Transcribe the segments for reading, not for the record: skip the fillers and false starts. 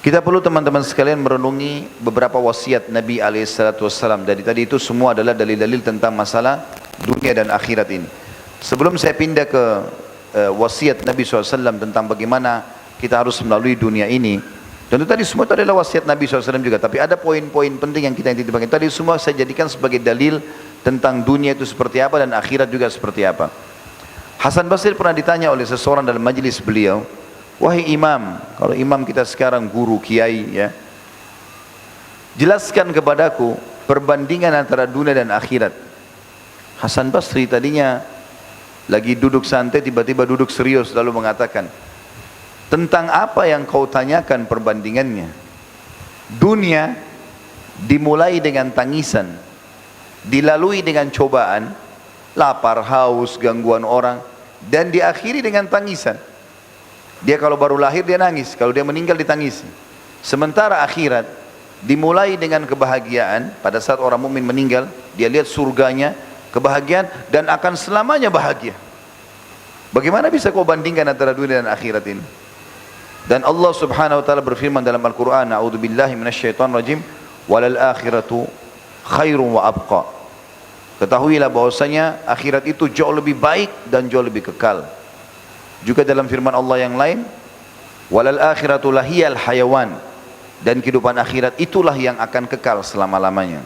Kita perlu teman-teman sekalian merenungi beberapa wasiat Nabi SAW. Dari tadi itu semua adalah dalil-dalil tentang masalah dunia dan akhirat ini. Sebelum saya pindah ke wasiat Nabi SAW tentang bagaimana kita harus melalui dunia ini, tentu tadi semua itu adalah wasiat Nabi SAW juga. Tapi ada poin-poin penting yang kita titipkan. Tadi semua saya jadikan sebagai dalil tentang dunia itu seperti apa dan akhirat juga seperti apa. Hasan Basri pernah ditanya oleh seseorang dalam majelis beliau, wahai imam, kalau imam kita sekarang guru, kiai ya, jelaskan kepadaku perbandingan antara dunia dan akhirat. Hasan Basri tadinya lagi duduk santai, tiba-tiba duduk serius lalu mengatakan, tentang apa yang kau tanyakan perbandingannya? Dunia dimulai dengan tangisan, dilalui dengan cobaan, lapar, haus, gangguan orang, dan diakhiri dengan tangisan. Dia kalau baru lahir dia nangis, kalau dia meninggal ditangisi. Sementara akhirat dimulai dengan kebahagiaan. Pada saat orang mukmin meninggal, dia lihat surganya, kebahagiaan, dan akan selamanya bahagia. Bagaimana bisa kau bandingkan antara dunia dan akhirat ini? Dan Allah Subhanahu wa taala berfirman dalam Al-Qur'an, a'udzubillahi minasyaitonirrajim, walal akhiratu khairun wa abqa. Ketahuilah bahwasanya akhirat itu jauh lebih baik dan jauh lebih kekal. Juga dalam firman Allah yang lain, walal akhiratu lahiyal hayawan, dan kehidupan akhirat itulah yang akan kekal selama-lamanya.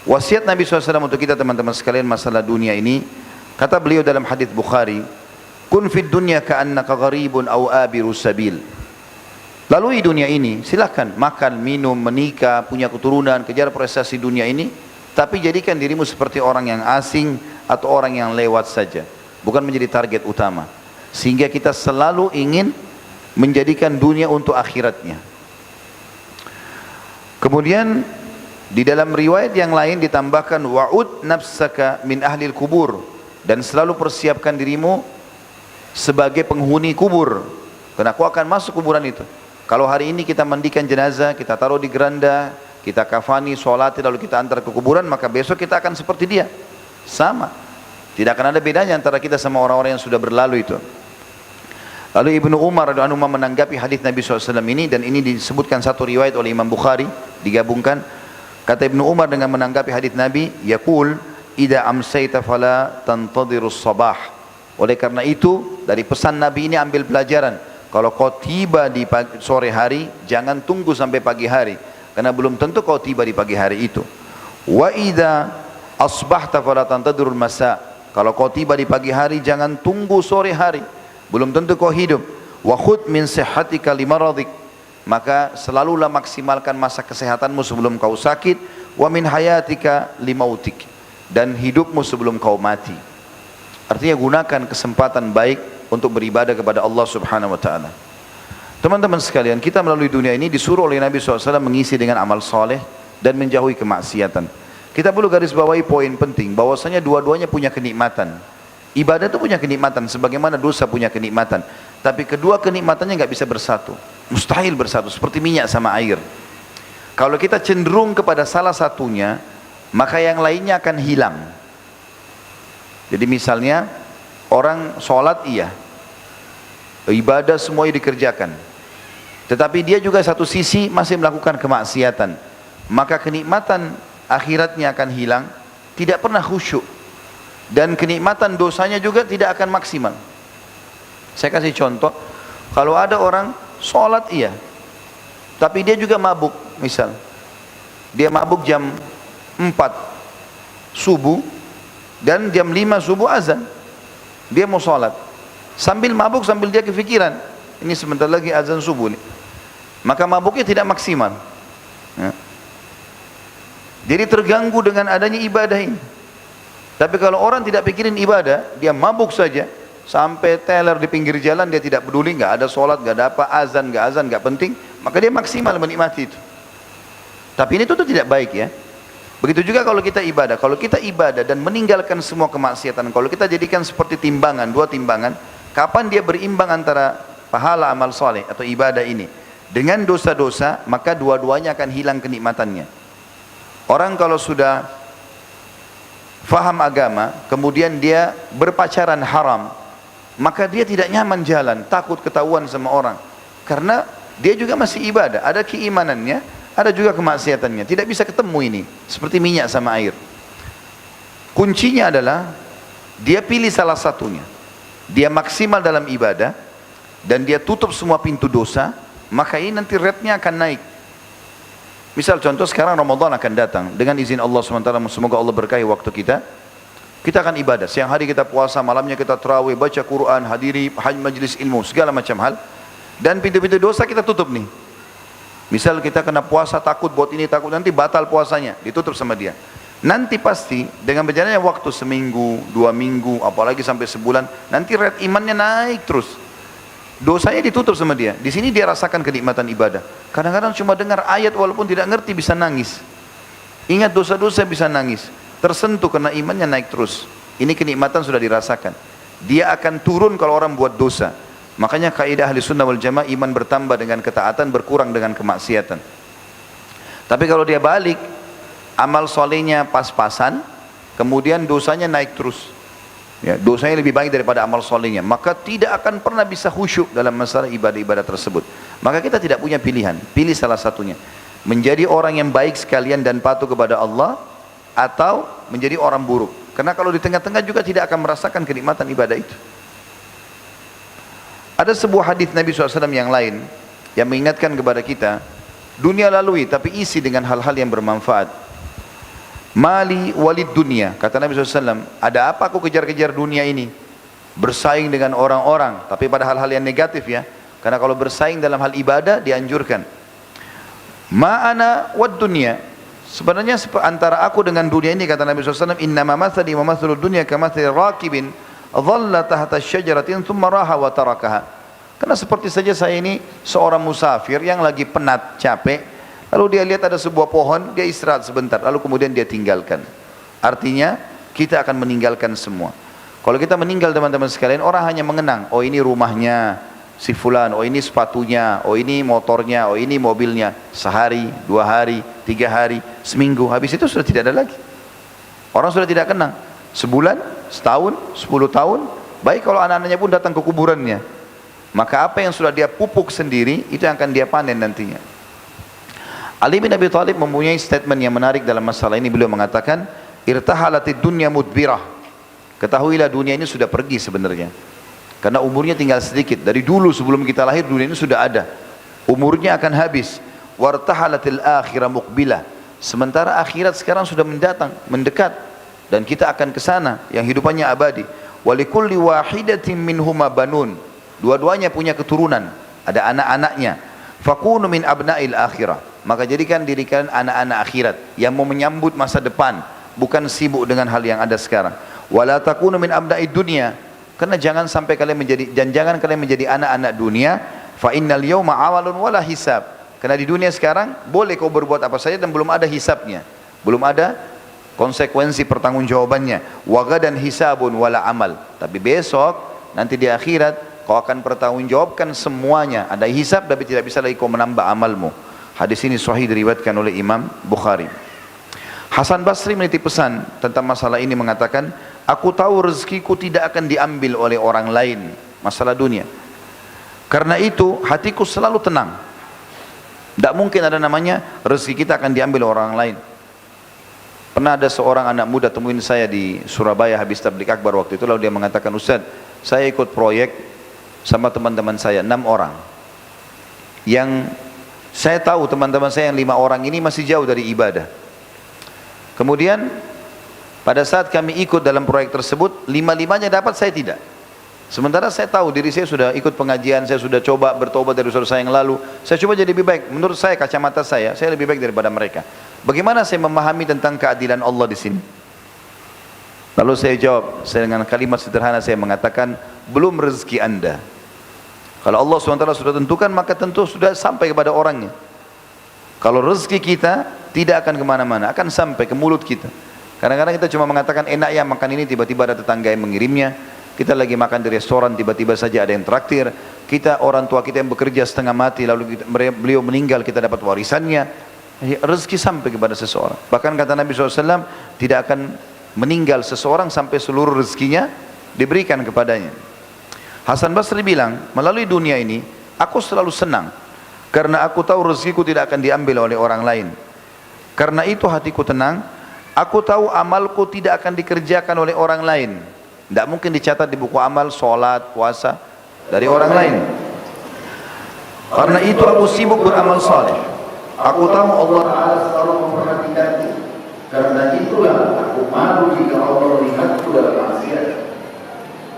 Wasiat Nabi SAW untuk kita teman-teman sekalian masalah dunia ini, kata beliau dalam hadis Bukhari, kun fid dunya ka'annaka gharibun aw abiru sabil. Lalui dunia ini, silahkan makan, minum, menikah, punya keturunan, kejar prestasi dunia ini, tapi jadikan dirimu seperti orang yang asing atau orang yang lewat saja, bukan menjadi target utama. Sehingga kita selalu ingin menjadikan dunia untuk akhiratnya. Kemudian di dalam riwayat yang lain ditambahkan, wa'ud nafsaka min ahlil kubur, dan selalu persiapkan dirimu sebagai penghuni kubur, karena aku akan masuk kuburan itu. Kalau hari ini kita mandikan jenazah, kita taruh di geranda, kita kafani, sholati, lalu kita antar ke kuburan, maka besok kita akan seperti dia, sama. Tidak akan ada bedanya antara kita sama orang-orang yang sudah berlalu itu. Lalu Ibnu Umar radhiyallahu anhu menanggapi hadis Nabi SAW ini, dan ini disebutkan satu riwayat oleh Imam Bukhari, digabungkan. Kata Ibnu Umar dengan menanggapi hadis Nabi, yaqul idza amsayta fala tantadhirus sabah. Oleh karena itu, dari pesan Nabi ini ambil pelajaran, kalau kau tiba di sore hari, jangan tunggu sampai pagi hari, karena belum tentu kau tiba di pagi hari itu. Wa idza asbahta fala tantadhirul masa. Kalau kau tiba di pagi hari, jangan tunggu sore hari, belum tentu kau hidup. Wa khudh min sihhatika limaradik. Maka selalulah maksimalkan masa kesehatanmu sebelum kau sakit. Wa min hayatika limautik. Dan hidupmu sebelum kau mati. Artinya gunakan kesempatan baik untuk beribadah kepada Allah Subhanahu wa taala. Teman-teman sekalian, kita melalui dunia ini disuruh oleh Nabi SAW mengisi dengan amal soleh dan menjauhi kemaksiatan. Kita perlu garis bawahi poin penting, bahwasanya dua-duanya punya kenikmatan. Ibadah itu punya kenikmatan, sebagaimana dosa punya kenikmatan. Tapi kedua kenikmatannya nggak bisa bersatu, mustahil bersatu, seperti minyak sama air. Kalau kita cenderung kepada salah satunya, maka yang lainnya akan hilang. Jadi misalnya orang sholat iya, ibadah semuanya dikerjakan, tetapi dia juga satu sisi masih melakukan kemaksiatan, maka kenikmatan akhiratnya akan hilang, tidak pernah khusyuk, dan kenikmatan dosanya juga tidak akan maksimal. Saya kasih contoh, kalau ada orang sholat iya, tapi dia juga mabuk, misal dia mabuk jam 4 subuh dan jam 5 subuh azan, dia mau sholat sambil mabuk, sambil dia kepikiran ini sebentar lagi azan subuh nih, maka mabuknya tidak maksimal ya. Jadi terganggu dengan adanya ibadah ini. Tapi kalau orang tidak pikirin ibadah, dia mabuk saja sampai teler di pinggir jalan, dia tidak peduli, nggak ada sholat, nggak ada apa, azan, nggak penting, maka dia maksimal menikmati itu. Tapi ini tuh tidak baik ya. Begitu juga kalau kita ibadah dan meninggalkan semua kemaksiatan, kalau kita jadikan seperti timbangan, dua timbangan, kapan dia berimbang antara pahala amal soleh atau ibadah ini dengan dosa-dosa, maka dua-duanya akan hilang kenikmatannya. Orang kalau sudah faham agama, kemudian dia berpacaran haram, maka dia tidak nyaman jalan, takut ketahuan sama orang, karena dia juga masih ibadah, ada keimanannya, ada juga kemaksiatannya, tidak bisa ketemu ini, seperti minyak sama air. Kuncinya adalah dia pilih salah satunya, dia maksimal dalam ibadah dan dia tutup semua pintu dosa, maka ini nanti rate-nya akan naik. Misal contoh sekarang Ramadan akan datang, dengan izin Allah SWT, semoga Allah berkahi waktu kita akan ibadah, siang hari kita puasa, malamnya kita tarawih, baca Quran, hadiri majlis ilmu, segala macam hal, dan pintu-pintu dosa kita tutup nih. Misal kita kena puasa, takut buat ini, takut nanti batal puasanya, ditutup sama dia. Nanti pasti dengan berjalannya waktu seminggu, 2 minggu, apalagi sampai sebulan, nanti rate imannya naik terus. Dosanya ditutup sama dia. Di sini dia rasakan kenikmatan ibadah. Kadang-kadang cuma dengar ayat walaupun tidak ngerti bisa nangis. Ingat dosa-dosa bisa nangis. Tersentuh karena imannya naik terus. Ini kenikmatan sudah dirasakan. Dia akan turun kalau orang buat dosa. Makanya kaidah ahli sunnah wal jamaah, iman bertambah dengan ketaatan, berkurang dengan kemaksiatan. Tapi kalau dia balik, amal solehnya pas-pasan, kemudian dosanya naik terus, ya, dosanya lebih baik daripada amal solehnya, maka tidak akan pernah bisa khusyuk dalam masalah ibadah-ibadah tersebut. Maka kita tidak punya pilihan, pilih salah satunya, menjadi orang yang baik sekalian dan patuh kepada Allah, atau menjadi orang buruk. Karena kalau di tengah-tengah juga tidak akan merasakan kenikmatan ibadah itu. Ada sebuah hadis Nabi SAW yang lain yang mengingatkan kepada kita, dunia lalui tapi isi dengan hal-hal yang bermanfaat. Mali walid dunia, kata Nabi SAW, ada apa aku kejar-kejar dunia ini, bersaing dengan orang-orang, tapi pada hal-hal yang negatif ya, karena kalau bersaing dalam hal ibadah dianjurkan. Ma'ana wad dunia, sebenarnya antara aku dengan dunia ini, kata Nabi SAW, innama mathali wa mathalud dunya kamathali raqibin dhalla tahta syajaratin thumma raha wa tarakaha. Karena seperti saja saya ini seorang musafir yang lagi penat, capek, lalu dia lihat ada sebuah pohon, dia istirahat sebentar, lalu kemudian dia tinggalkan. Artinya kita akan meninggalkan semua. Kalau kita meninggal teman-teman sekalian, orang hanya mengenang, oh ini rumahnya si fulan, oh ini sepatunya, oh ini motornya, oh ini mobilnya. Sehari, 2 hari, 3 hari, seminggu, habis itu sudah tidak ada lagi. Orang sudah tidak kenang. Sebulan, setahun, 10 tahun, baik kalau anak-anaknya pun datang ke kuburannya. Maka apa yang sudah dia pupuk sendiri, itu yang akan dia panen nantinya. Ali bin Abi Thalib mempunyai statement yang menarik dalam masalah ini. Beliau mengatakan, irtahalatid dunya mudbirah. Ketahuilah dunia ini sudah pergi sebenarnya. Karena umurnya tinggal sedikit. Dari dulu sebelum kita lahir, dunia ini sudah ada. Umurnya akan habis. Wartahalatil akhirah muqbilah. Sementara akhirat sekarang sudah mendatang, mendekat. Dan kita akan ke sana yang hidupannya abadi. Walikulli wahidatin minhuma banun. Dua-duanya punya keturunan, ada anak-anaknya. Fakunu min abna'il akhirah. Maka jadikan diri kalian anak-anak akhirat yang mau menyambut masa depan, bukan sibuk dengan hal yang ada sekarang. Wala takunu min abna'id dunya. Karena jangan sampai kalian menjadi anak-anak dunia. Fa innal yawma awalun wala hisab. Karena di dunia sekarang boleh kau berbuat apa saja dan belum ada hisabnya, belum ada konsekuensi pertanggungjawabannya. Wa gadan hisabun wala amal. Tapi besok nanti di akhirat kau akan pertanggungjawabkan semuanya. Ada hisab tapi tidak bisa lagi kau menambah amalmu. Hadis ini sahih diriwayatkan oleh Imam Bukhari. Hasan Basri menitip pesan tentang masalah ini, mengatakan, aku tahu rezekiku tidak akan diambil oleh orang lain, masalah dunia. Karena itu hatiku selalu tenang. Tidak mungkin ada namanya rezeki kita akan diambil orang lain. Pernah ada seorang anak muda temuin saya di Surabaya habis tabligh akbar waktu itu, lalu dia mengatakan, Ustaz, saya ikut proyek sama teman-teman saya 6 orang. Yang saya tahu teman-teman saya yang 5 orang ini masih jauh dari ibadah. Kemudian pada saat kami ikut dalam proyek tersebut, 5-5-nya dapat, saya tidak. Sementara saya tahu diri saya sudah ikut pengajian, saya sudah coba bertobat dari dosa saya yang lalu, saya coba jadi lebih baik. Menurut saya, kacamata saya lebih baik daripada mereka. Bagaimana saya memahami tentang keadilan Allah di sini? Lalu saya jawab, saya dengan kalimat sederhana saya mengatakan, belum rezeki anda. Kalau Allah SWT sudah tentukan, maka tentu sudah sampai kepada orangnya. Kalau rezeki kita tidak akan kemana-mana, akan sampai ke mulut kita. Kadang-kadang kita cuma mengatakan enak ya makan ini, tiba-tiba ada tetangga yang mengirimnya. Kita lagi makan di restoran, tiba-tiba saja ada yang traktir. Kita, orang tua kita yang bekerja setengah mati, lalu beliau meninggal, kita dapat warisannya. Rezeki sampai kepada seseorang. Bahkan kata Nabi SAW, tidak akan meninggal seseorang sampai seluruh rezekinya diberikan kepadanya. Hasan Basri bilang, melalui dunia ini aku selalu senang karena aku tahu rezekiku tidak akan diambil oleh orang lain. Karena itu hatiku tenang. Aku tahu amalku tidak akan dikerjakan oleh orang lain. Tidak mungkin dicatat di buku amal, sholat, puasa dari orang lain. Karena itu aku sibuk beramal saleh. Aku tahu Allah Ta'ala selalu memperhatikanku. Karena itulah aku malu jika Allah melihatku dalam maksiat.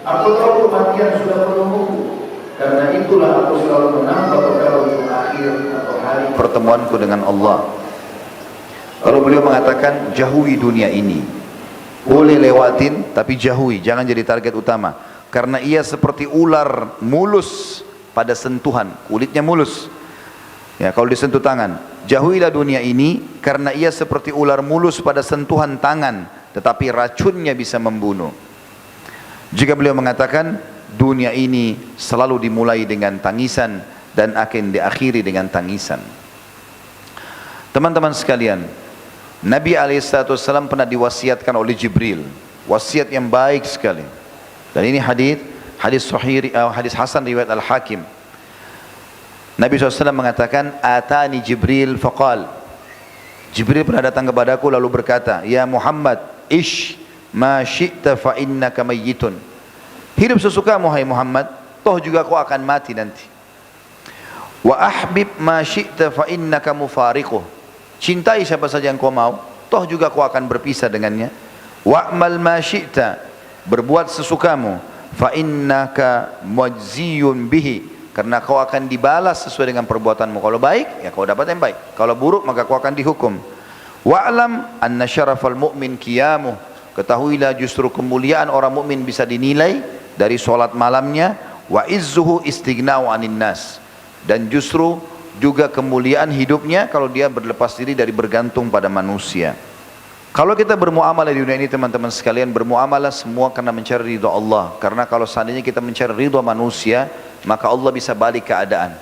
Aku tahu kematian sudah menungguku. Karena itulah aku selalu menambah perkara untuk akhir atau hari pertemuanku dengan Allah. Kalau beliau mengatakan jauhi dunia ini, boleh lewatin tapi jauhi, jangan jadi target utama. Karena ia seperti ular mulus pada sentuhan, kulitnya mulus. Ya, kalau disentuh tangan, jauhilah dunia ini karena ia seperti ular mulus pada sentuhan tangan, tetapi racunnya bisa membunuh. Jika beliau mengatakan dunia ini selalu dimulai dengan tangisan dan akan diakhiri dengan tangisan. Teman-teman sekalian, Nabi SAW pernah diwasiatkan oleh Jibril, wasiat yang baik sekali. Dan ini hadis sahih, hadis hasan riwayat Al-Hakim. Nabi SAW mengatakan, atani Jibril faqal. Jibril pernah datang kepadaku lalu berkata, ya Muhammad, ish ma syi'ta fa innaka mayyitun. Hidup sesukamu hai Muhammad, toh juga kau akan mati nanti. Wa ahbib ma syi'ta fa innaka mufariquh. Cintai siapa saja yang kau mau, toh juga kau akan berpisah dengannya. Wa'mal ma syi'ta, berbuat sesukamu, fa innaka muajziyun bihi, karena kau akan dibalas sesuai dengan perbuatanmu. Kalau baik, ya kau dapat yang baik. Kalau buruk, maka kau akan dihukum. Wa'lam anna syarafal mu'min qiyamuh, ketahuilah justru kemuliaan orang mukmin bisa dinilai dari solat malamnya. Wa izzuhu istighna'u anin nas, dan justru juga kemuliaan hidupnya kalau dia berlepas diri dari bergantung pada manusia. Kalau kita bermuamalah di dunia ini teman-teman sekalian, bermuamalah semua karena mencari ridha Allah. Karena kalau seandainya kita mencari ridha manusia, maka Allah bisa balik keadaan.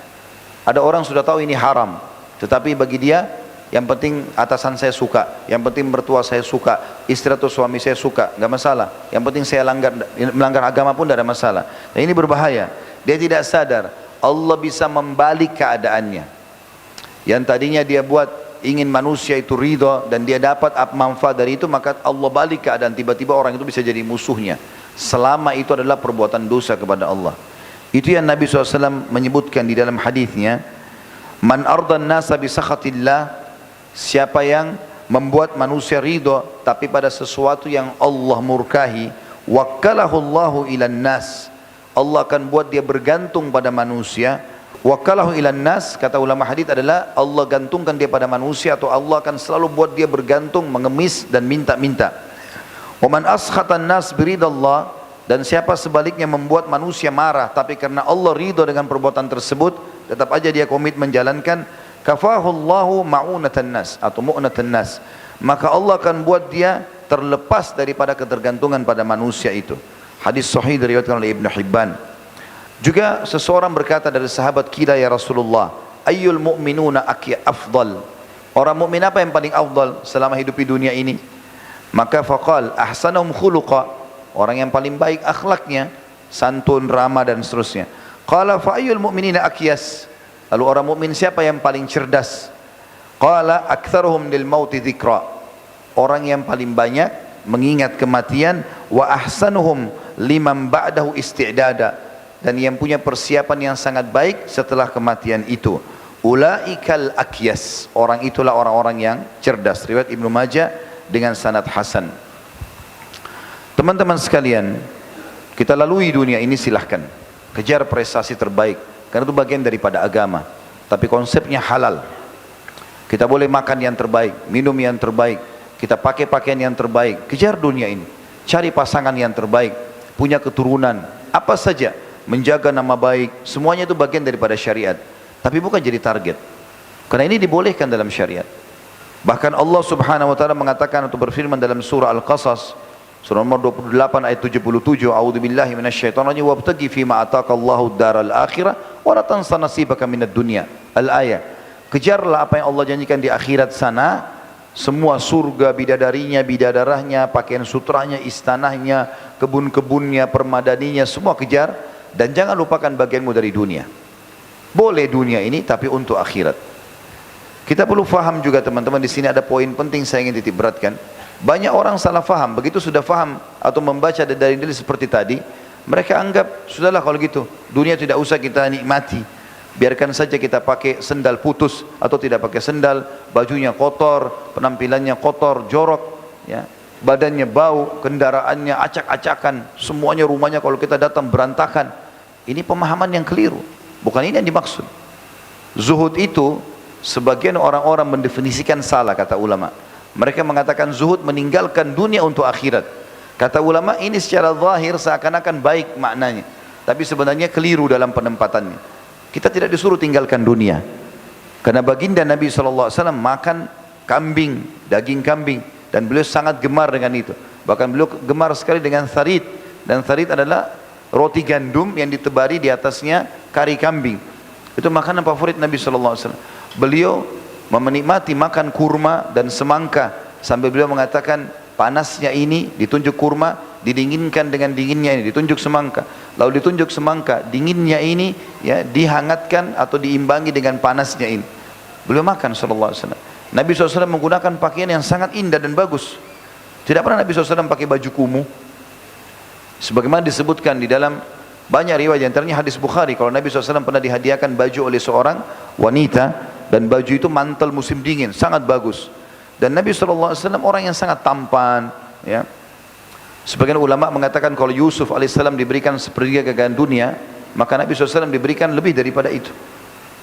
Ada orang sudah tahu ini haram, tetapi bagi dia yang penting atasan saya suka, yang penting mertua saya suka, istri atau suami saya suka, nggak masalah. Yang penting saya melanggar agama pun tidak ada masalah. Dan ini berbahaya. Dia tidak sadar Allah bisa membalik keadaannya. Yang tadinya dia buat ingin manusia itu ridha dan dia dapat manfaat dari itu, maka Allah balik keadaan, tiba-tiba orang itu bisa jadi musuhnya selama itu adalah perbuatan dosa kepada Allah. Itu yang Nabi SAW menyebutkan di dalam hadisnya, man ardan nasa bisakhatillah, siapa yang membuat manusia ridha tapi pada sesuatu yang Allah murkahi, wakkalahu Allahu ilan nas, Allah akan buat dia bergantung pada manusia. Wakalahu ilan nas, kata ulama hadis adalah Allah gantungkan dia pada manusia, atau Allah akan selalu buat dia bergantung, mengemis dan minta-minta. Wa man askhatan nas biridallah, dan siapa sebaliknya membuat manusia marah tapi karena Allah ridha dengan perbuatan tersebut, tetap aja dia komit menjalankan, kafahullahu ma'unatan nas atau mu'natan nas, maka Allah akan buat dia terlepas daripada ketergantungan pada manusia itu. Hadis sahih diriwayatkan oleh Ibnu Hibban. Juga seseorang berkata dari sahabat kita, ya Rasulullah, ayyul mu'minuna afdal, orang mukmin apa yang paling afdal selama hidup di dunia ini? Maka faqal ahsanum khuluqa, orang yang paling baik akhlaknya, santun, ramah dan seterusnya. Qala fa ayyul mu'minina akyas, lalu orang mukmin siapa yang paling cerdas? Qala aktsaruhum lil mauti dzikra, orang yang paling banyak mengingat kematian. Wa ahsanuhum liman ba'dahu isti'dada, dan yang punya persiapan yang sangat baik setelah kematian itu. Ulaikal akyas, orang itulah orang-orang yang cerdas. Riwayat Ibnu Majah dengan sanad hasan. Teman-teman sekalian, kita lalui dunia ini silahkan, kejar prestasi terbaik, karena itu bagian daripada agama. Tapi konsepnya halal. Kita boleh makan yang terbaik, minum yang terbaik, kita pakai pakaian yang terbaik, kejar dunia ini. Cari pasangan yang terbaik, punya keturunan, apa saja, menjaga nama baik, semuanya itu bagian daripada syariat. Tapi bukan jadi target, karena ini dibolehkan dalam syariat. Bahkan Allah Subhanahu wa taala mengatakan atau berfirman dalam surah Al-Qasas, surah nomor 28 ayat 77, a'udzubillahi minasyaitonirrajim, wabtaghi fima ataqallahu ad-daral akhirah wa la tansa nasibaka minad dunya. Al-ayat. Kejarlah apa yang Allah janjikan di akhirat sana, semua surga, bidadarinya, bidadarahnya, pakaian sutranya, istanahnya, kebun-kebunnya, permadaninya, semua kejar, dan jangan lupakan bagianmu dari dunia. Boleh dunia ini tapi untuk akhirat. Kita perlu faham juga teman-teman, di sini ada poin penting saya ingin titik beratkan. Banyak orang salah faham, begitu sudah faham atau membaca dari dalil seperti tadi, mereka anggap sudahlah kalau gitu, dunia tidak usah kita nikmati. Biarkan saja kita pakai sendal putus atau tidak pakai sendal, bajunya kotor, penampilannya kotor, jorok, ya. Badannya bau, kendaraannya acak-acakan, semuanya rumahnya kalau kita datang berantakan. Ini pemahaman yang keliru. Bukan ini yang dimaksud. Zuhud itu sebagian orang-orang mendefinisikan salah, kata ulama. Mereka mengatakan zuhud meninggalkan dunia untuk akhirat. Kata ulama ini secara zahir seakan-akan baik maknanya, tapi sebenarnya keliru dalam penempatannya. Kita tidak disuruh tinggalkan dunia. Karena baginda Nabi SAW makan kambing, daging kambing, dan beliau sangat gemar dengan itu. Bahkan beliau gemar sekali dengan tharid, dan tharid adalah roti gandum yang ditebari di atasnya kari kambing. Itu makanan favorit Nabi SAW. Beliau menikmati makan kurma dan semangka, sampai beliau mengatakan panasnya ini ditunjuk kurma, didinginkan dengan dinginnya ini ditunjuk semangka, lalu ditunjuk semangka, dinginnya ini ya dihangatkan atau diimbangi dengan panasnya ini. Beliau makan SAW. Nabi SAW menggunakan pakaian yang sangat indah dan bagus. Tidak pernah Nabi SAW pakai baju kumuh. Sebagaimana disebutkan di dalam banyak riwayat, antaranya hadis Bukhari, kalau Nabi SAW pernah dihadiahkan baju oleh seorang wanita, dan baju itu mantel musim dingin, sangat bagus. Dan Nabi SAW orang yang sangat tampan, ya. Sebagian ulama mengatakan kalau Yusuf alaihissalam diberikan sepertiga kekayaan dunia, maka Nabi SAW diberikan lebih daripada itu.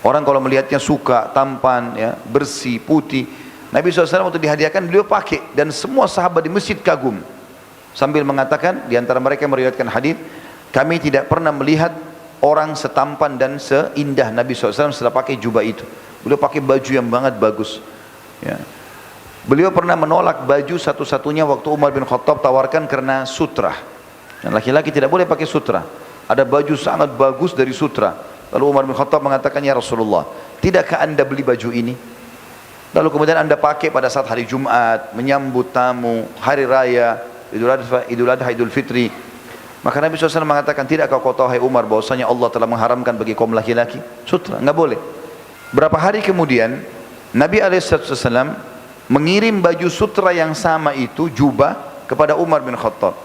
Orang kalau melihatnya suka, tampan, ya, bersih, putih, Nabi SAW untuk dihadiahkan beliau pakai, dan semua sahabat di masjid kagum. Sambil mengatakan, di antara mereka yang meriwayatkan hadis, kami tidak pernah melihat orang setampan dan seindah Nabi SAW setelah pakai jubah itu. Beliau pakai baju yang sangat bagus, ya. Beliau pernah menolak baju satu-satunya waktu Umar bin Khattab tawarkan karena sutra. Dan laki-laki tidak boleh pakai sutra. Ada baju sangat bagus dari sutra. Lalu Umar bin Khattab mengatakan, ya Rasulullah, tidakkah anda beli baju ini? Lalu kemudian anda pakai pada saat hari Jumat, menyambut tamu, hari raya, Idul Adha, Idul Fitri. Maka Nabi SAW mengatakan, tidakkah kau tahu hai Umar bahwasanya Allah telah mengharamkan bagi kaum laki-laki sutra? Enggak boleh. Berapa hari kemudian Nabi SAW mengirim baju sutra yang sama itu, jubah, kepada Umar bin Khattab.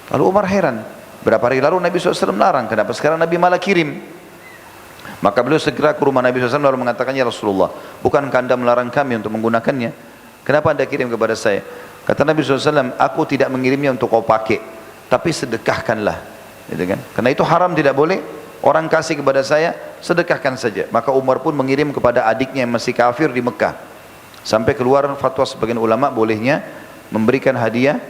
Lalu Umar heran, berapa hari lalu Nabi SAW melarang, kenapa sekarang Nabi malah kirim? Maka beliau segera ke rumah Nabi SAW lalu mengatakan, ya Rasulullah, bukankah anda melarang kami untuk menggunakannya? Kenapa anda kirim kepada saya? Kata Nabi SAW, aku tidak mengirimnya untuk kau pakai, tapi sedekahkanlah, gitu kan? Karena itu haram, tidak boleh orang kasih kepada saya, sedekahkan saja. Maka Umar pun mengirim kepada adiknya yang masih kafir di Mekah, sampai keluar fatwa sebagian ulama bolehnya memberikan hadiah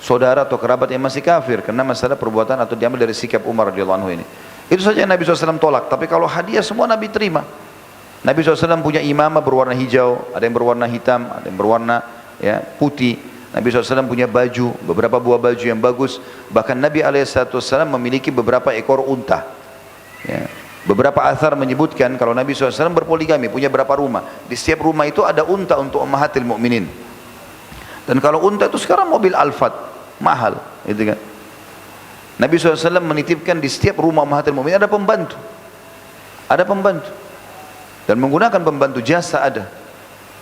saudara atau kerabat yang masih kafir, karena masalah perbuatan atau diambil dari sikap Umar radhiyallahu anhu ini. Itu saja yang Nabi SAW tolak. Tapi kalau hadiah semua Nabi terima. Nabi SAW punya imamah berwarna hijau, ada yang berwarna hitam, ada yang berwarna, ya, putih. Nabi SAW punya baju, beberapa buah baju yang bagus. Bahkan Nabi SAW memiliki beberapa ekor unta, ya. Beberapa athar menyebutkan kalau Nabi SAW berpoligami, punya berapa rumah. Di setiap rumah itu ada unta untuk ummahatil mu'minin. Dan kalau unta itu sekarang mobil Alphard, mahal, gitu kan. Nabi SAW menitipkan di setiap rumah ummahatil mu'minin ada pembantu. Ada pembantu. Dan menggunakan pembantu jasa ada.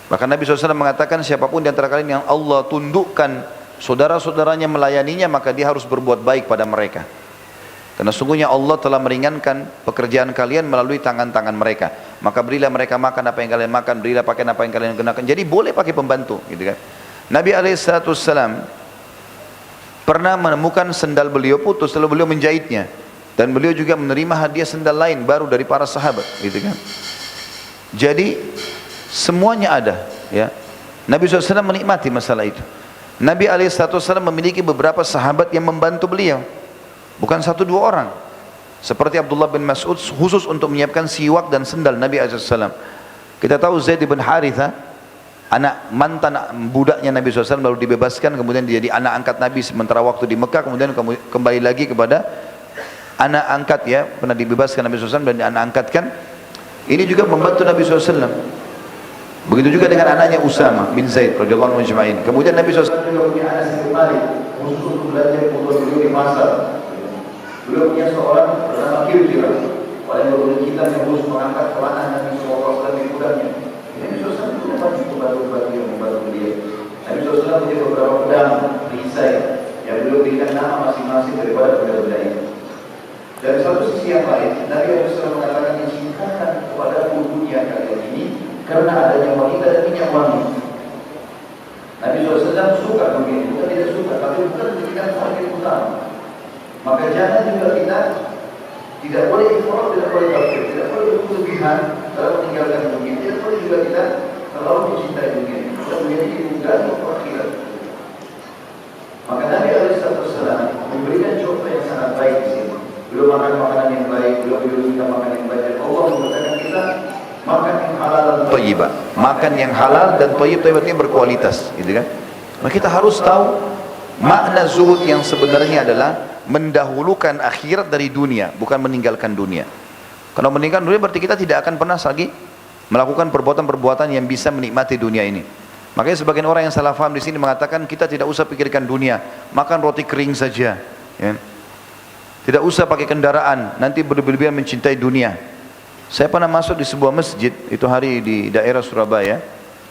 Bahkan Nabi SAW mengatakan siapapun di antara kalian yang Allah tundukkan saudara-saudaranya melayaninya, maka dia harus berbuat baik pada mereka. Karena sungguhnya Allah telah meringankan pekerjaan kalian melalui tangan-tangan mereka. Maka berilah mereka makan apa yang kalian makan, berilah pakaian apa yang kalian gunakan. Jadi boleh pakai pembantu, gitu kan. Nabi SAW pernah menemukan sendal beliau putus, lalu beliau menjahitnya. Dan beliau juga menerima hadiah sendal lain baru dari para sahabat, gitu kan. Jadi semuanya ada, ya. Nabi SAW menikmati masalah itu. Nabi SAW memiliki beberapa sahabat yang membantu beliau, bukan satu dua orang. Seperti Abdullah bin Mas'ud khusus untuk menyiapkan siwak dan sendal Nabi SAW. Kita tahu Zaid bin Haritha, anak mantan budaknya Nabi SAW, lalu dibebaskan, kemudian dia jadi anak angkat Nabi sementara waktu di Mekah, kemudian kembali lagi kepada anak angkat, ya, pernah dibebaskan Nabi SAW dan anak angkatkan. Ini juga membantu Nabi SAW. Begitu juga dengan anaknya Usama bin Zaid radhiyallahu anhu ajma'in. Kemudian Nabi SAW juga punya anak bin Malik khusus untuk belanja kebutuhan beliau di pasar. Beliau punya seorang bernama Kirjirah, Orang yang berbulu hitam yang harus mengangkat pelana Nabi SAW di kudanya. Nabi SAW punya banyak pembantu-pembantu yang membantu dia. Nabi SAW punya beberapa pedang, perisai yang beliau berikan nama masing-masing daripada benda-benda itu. Dari satu sisi yang lain, Nabi SAW mengatakan cintakan kepada dunia kalian ini karena adanya wanita dan minyak wangi. Nabi SAW suka dunia, bukan tidak suka, tapi bukan menjadikan target utama. Maka jangan juga kita tidak boleh ifrat, tidak boleh tafsir, tidak boleh berlebihan dalam meninggalkan dunia. Tidak boleh juga kita terlalu mencintai dunia. Dunia ini bukan untuk akhirat. Maka Nabi SAW memberikan contoh yang sangat baik di sini. Beliau makan makanan yang baik, beliau kita makan yang baik. Allah mengatakan kita makan yang halal dan thayyibah. Makan yang halal dan thayyib artinya berkualitas, gitu kan? Maka kita harus tahu makna zuhud yang sebenarnya adalah mendahulukan akhirat dari dunia, bukan meninggalkan dunia. Kalau meninggalkan dunia berarti kita tidak akan pernah lagi melakukan perbuatan-perbuatan yang bisa menikmati dunia ini. Makanya sebagian orang yang salah faham di sini mengatakan kita tidak usah pikirkan dunia, makan roti kering saja, ya. Tidak usah pakai kendaraan, nanti berlebihan mencintai dunia. Saya pernah masuk di sebuah masjid, itu hari di daerah Surabaya.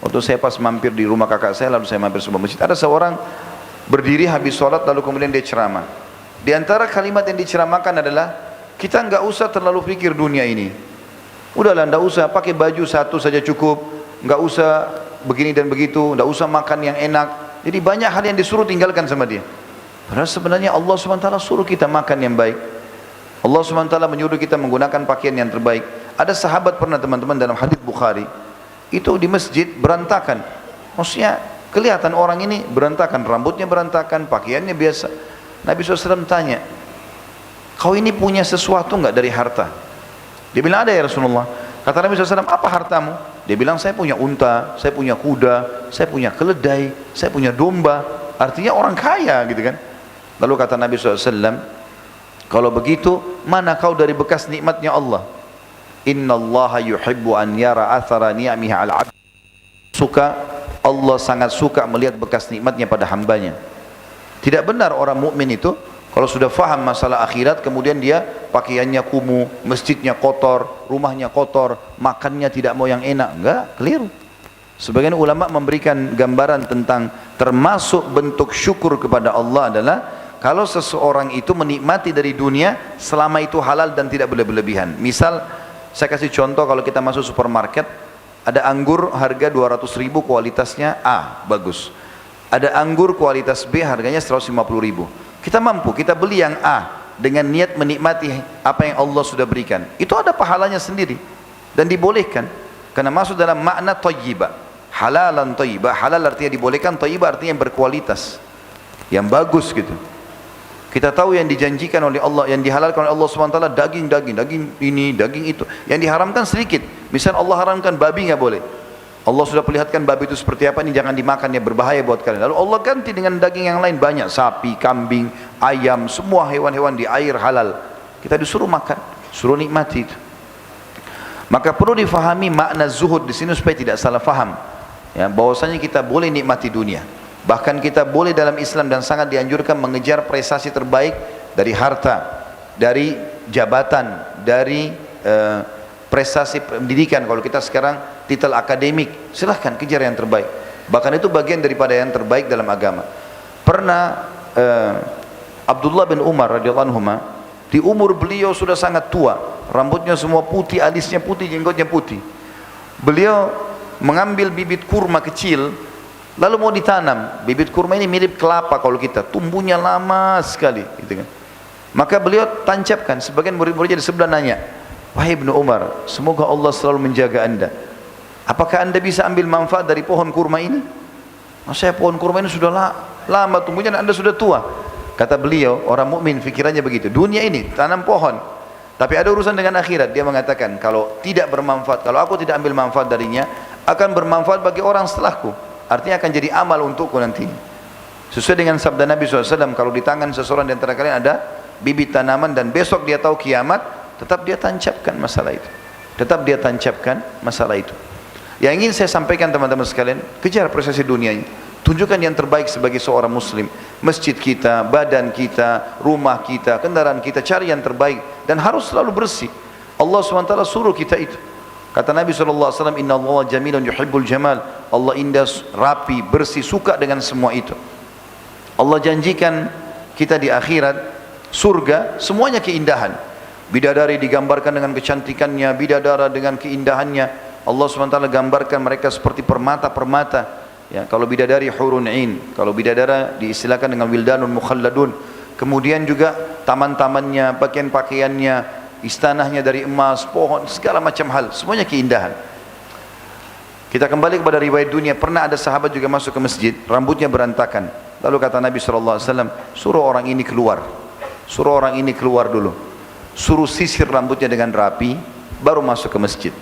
Waktu saya pas mampir di rumah kakak saya, lalu saya mampir sebuah masjid. Ada seorang berdiri habis sholat, lalu kemudian dia ceramah. Di antara kalimat yang diceramahkan adalah, kita nggak usah terlalu pikir dunia ini. Udahlah, nggak usah pakai baju satu saja cukup, nggak usah begini dan begitu, nggak usah makan yang enak. Jadi banyak hal yang disuruh tinggalkan sama dia. Padahal sebenarnya Allah SWT suruh kita makan yang baik. Allah SWT menyuruh kita menggunakan pakaian yang terbaik. Ada sahabat pernah teman-teman dalam hadis Bukhari, itu di masjid berantakan. Maksudnya kelihatan orang ini berantakan, rambutnya berantakan, pakaiannya biasa. Nabi SAW tanya, kau ini punya sesuatu enggak dari harta? Dia bilang ada ya Rasulullah. Kata Nabi SAW, apa hartamu? Dia bilang saya punya unta, saya punya kuda, saya punya keledai, saya punya domba. Artinya orang kaya gitu kan. Lalu kata Nabi SAW, kalau begitu mana kau dari bekas nikmatnya Allah? Inna Allah yuhibbu an yara athara ni'amiha al abd. Allah sangat suka melihat bekas nikmatnya pada hambanya. Tidak benar orang mukmin itu kalau sudah faham masalah akhirat kemudian dia pakaiannya kumuh, masjidnya kotor, rumahnya kotor, makannya tidak mau yang enak. Enggak, keliru. Sebagian ulama memberikan gambaran tentang termasuk bentuk syukur kepada Allah adalah kalau seseorang itu menikmati dari dunia selama itu halal dan tidak berlebihan. Misal saya kasih contoh, kalau kita masuk supermarket ada anggur harga 200.000 kualitasnya A, bagus. Ada anggur kualitas B harganya 150.000. Kita mampu, kita beli yang A dengan niat menikmati apa yang Allah sudah berikan. Itu ada pahalanya sendiri dan dibolehkan karena masuk dalam makna thayyibah. Halalan thayyibah, halal artinya dibolehkan, thayyibah artinya yang berkualitas, yang bagus gitu. Kita tahu yang dijanjikan oleh Allah, yang dihalalkan oleh Allah SWT, daging ini, daging itu. Yang diharamkan sedikit. Misal Allah haramkan babi nggak boleh. Allah sudah perlihatkan babi itu seperti apa, ini jangan dimakan, ya berbahaya buat kalian. Lalu Allah ganti dengan daging yang lain banyak, sapi, kambing, ayam, semua hewan-hewan di air halal. Kita disuruh makan, suruh nikmati itu. Maka perlu difahami makna zuhud di sini supaya tidak salah faham. Ya, bahwasanya kita boleh nikmati dunia. Bahkan kita boleh dalam Islam dan sangat dianjurkan mengejar prestasi terbaik dari harta, dari jabatan, dari prestasi pendidikan. Kalau kita sekarang titel akademik, silahkan kejar yang terbaik. Bahkan itu bagian daripada yang terbaik dalam agama. Pernah Abdullah bin Umar radhiyallahu anhu, di umur beliau sudah sangat tua, rambutnya semua putih, alisnya putih, jenggotnya putih. Beliau mengambil bibit kurma kecil, lalu mau ditanam. Bibit kurma ini mirip kelapa kalau kita, tumbuhnya lama sekali, gitu kan. Maka beliau tancapkan. Sebagian murid-muridnya di sebelah nanya, wahai Ibnu Umar, semoga Allah selalu menjaga anda. Apakah anda bisa ambil manfaat dari pohon kurma ini? Saya pohon kurma ini sudah lama tumbuhnya dan anda sudah tua. Kata beliau, orang mukmin fikirannya begitu. Dunia ini tanam pohon, tapi ada urusan dengan akhirat. Dia mengatakan, kalau tidak bermanfaat, kalau aku tidak ambil manfaat darinya, akan bermanfaat bagi orang setelahku. Artinya akan jadi amal untukku nanti. Sesuai dengan sabda Nabi SAW, kalau di tangan seseorang di antara kalian ada bibit tanaman dan besok dia tahu kiamat, tetap dia tancapkan masalah itu. Tetap dia tancapkan masalah itu. Yang ingin saya sampaikan teman-teman sekalian, kejar prestasi dunia ini. Tunjukkan yang terbaik sebagai seorang muslim. Masjid kita, badan kita, rumah kita, kendaraan kita, cari yang terbaik. Dan harus selalu bersih. Allah SWT suruh kita itu. Kata Nabi SAW, Inna Allah jamilun yuhibbul jamal. Allah indah, rapi, bersih, suka dengan semua itu. Allah janjikan kita di akhirat, surga, semuanya keindahan. Bidadari digambarkan dengan kecantikannya, bidadara dengan keindahannya. Allah SWT gambarkan mereka seperti permata-permata. Ya, kalau bidadari hurun ain, kalau bidadara diistilahkan dengan wildanun mukhalladun. Kemudian juga taman-tamannya, pakaian-pakaiannya, istanahnya dari emas, pohon, segala macam hal, semuanya keindahan. Kita kembali kepada riwayat dunia. Pernah ada sahabat juga masuk ke masjid, rambutnya berantakan. Lalu kata Nabi SAW, suruh orang ini keluar, suruh orang ini keluar dulu, suruh sisir rambutnya dengan rapi, baru masuk ke masjid.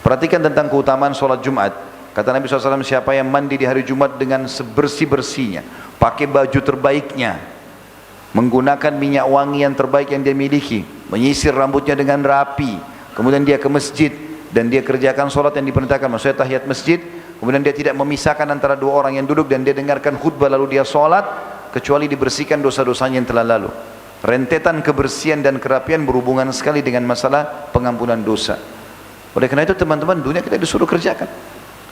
Perhatikan tentang keutamaan sholat Jumat. Kata Nabi SAW, siapa yang mandi di hari Jumat dengan sebersih-bersihnya, pakai baju terbaiknya, menggunakan minyak wangi yang terbaik yang dia miliki, menyisir rambutnya dengan rapi, kemudian dia ke masjid dan dia kerjakan sholat yang diperintahkan, maksudnya tahiyat masjid, kemudian dia tidak memisahkan antara dua orang yang duduk dan dia dengarkan khutbah lalu dia sholat, kecuali dibersihkan dosa-dosanya yang telah lalu. Rentetan kebersihan dan kerapian berhubungan sekali dengan masalah pengampunan dosa. Oleh karena itu teman-teman, dunia kita disuruh kerjakan.